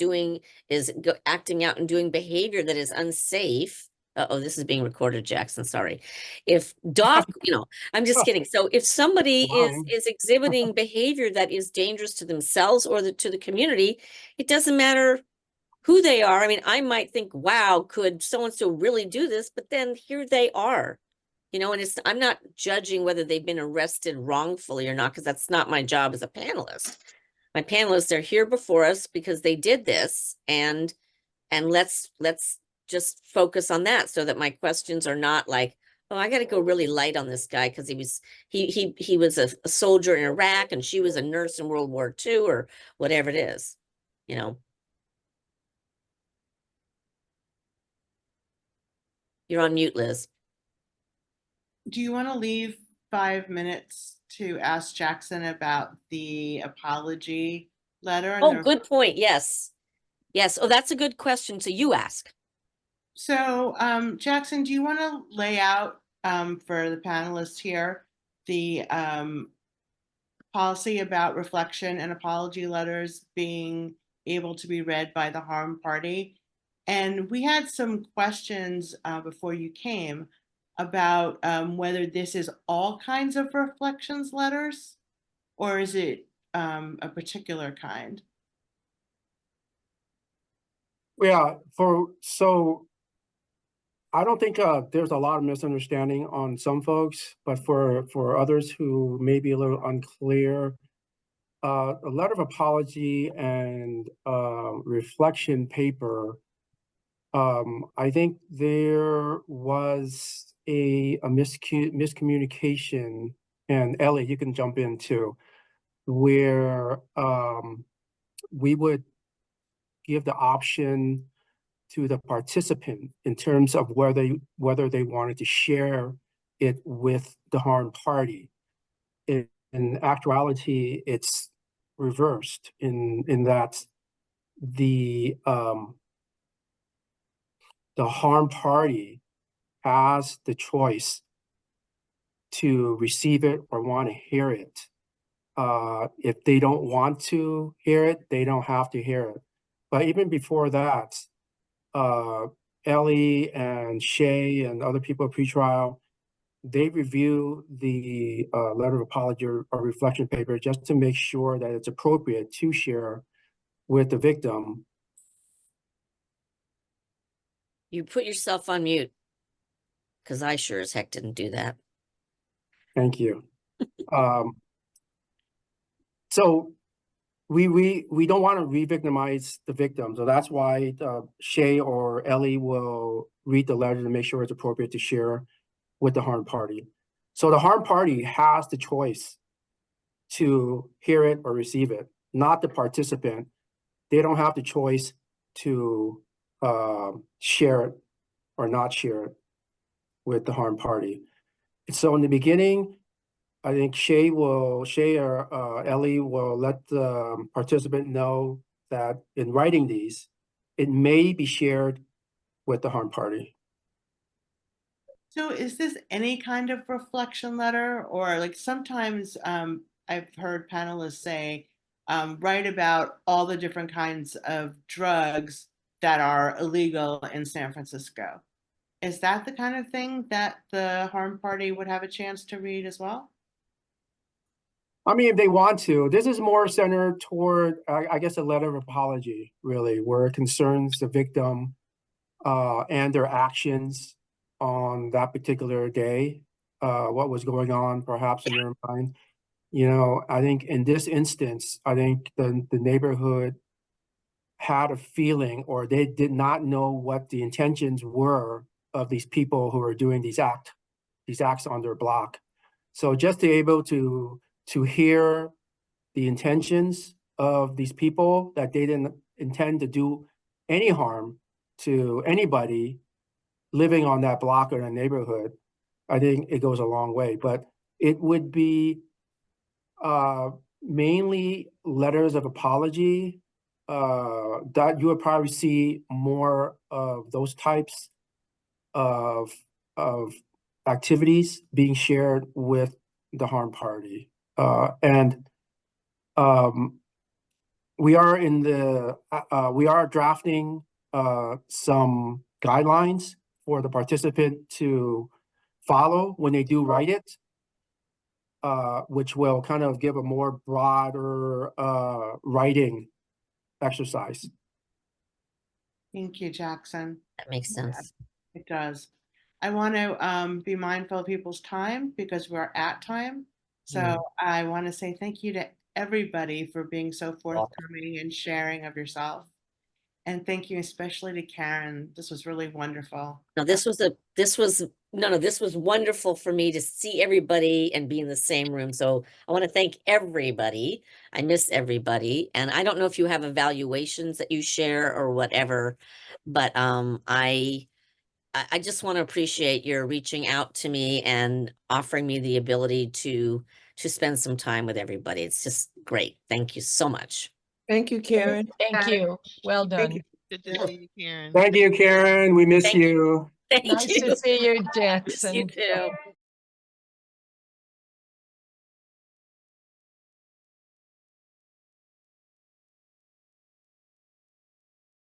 acting out and doing behavior that is unsafe. Oh, this is being recorded, Jackson. Sorry. If Doc, you know, I'm just kidding. So if somebody is exhibiting behavior that is dangerous to themselves or to the community, it doesn't matter who they are. I mean, I might think, wow, could so-and-so really do this? But then here they are. You know, and I'm not judging whether they've been arrested wrongfully or not, because that's not my job as a panelist. My panelists are here before us because they did this, and let's just focus on that, so that my questions are not like, oh, I got to go really light on this guy because he was a soldier in Iraq and she was a nurse in World War II or whatever it is, you know. You're on mute, Liz. Do you want to leave 5 minutes to ask Jackson about the apology letter? And Oh, good point. Yes. Yes. Oh, that's a good question. So you ask. So, Jackson, do you want to lay out for the panelists here the policy about reflection and apology letters being able to be read by the harm party. And we had some questions before you came about whether this is all kinds of reflections letters, or is it a particular kind? Yeah, so I don't think there's a lot of misunderstanding on some folks, but for others who may be a little unclear, a letter of apology and reflection paper, I think there was a miscommunication, and Ellie, you can jump in too, where we would give the option to the participant in terms of whether they wanted to share it with the harmed party. In actuality, it's reversed in that the harmed party has the choice to receive it or want to hear it. If they don't want to hear it, they don't have to hear it. But even before that, Ellie and Shay and other people at pretrial, they review the letter of apology or reflection paper just to make sure that it's appropriate to share with the victim. You put yourself on mute, because I sure as heck didn't do that. Thank you. So we don't want to re-victimize the victim. So that's why Shay or Ellie will read the letter to make sure it's appropriate to share with the harmed party. So the harmed party has the choice to hear it or receive it, not the participant. They don't have the choice to share it or not share it with the harmed party. And so in the beginning, I think Shay or Ellie will let the participant know that in writing these, it may be shared with the harmed party. So is this any kind of reflection letter, or like sometimes I've heard panelists say, write about all the different kinds of drugs that are illegal in San Francisco. Is that the kind of thing that the harmed party would have a chance to read as well? I mean, if they want to. This is more centered toward, I guess, a letter of apology, really, where it concerns the victim and their actions on that particular day, what was going on perhaps in their mind. You know, I think in this instance, I think the neighborhood had a feeling, or they did not know what the intentions were of these people who were doing these acts on their block. So just to be able to hear the intentions of these people, that they didn't intend to do any harm to anybody living on that block or in a neighborhood, I think it goes a long way. But it would be mainly letters of apology that you would probably see more of those types of activities being shared with the harmed party. We are drafting some guidelines for the participant to follow when they do write it, which will kind of give a more broader writing exercise. Thank you, Jackson. That makes sense. It does. I want to be mindful of people's time because we're at time. So I want to say thank you to everybody for being so forthcoming and sharing of yourself. And thank you especially to Karen. This was really wonderful. No, this was wonderful for me to see everybody and be in the same room. So I want to thank everybody. I miss everybody. And I don't know if you have evaluations that you share or whatever, but I just want to appreciate your reaching out to me and offering me the ability to spend some time with everybody. It's just great. Thank you so much. Thank you, Karen. Thank you. Well done. Good to see you, Karen. Thank you, Karen. We miss Thank you. Thank Nice you. to see you, Miss Jackson. you too.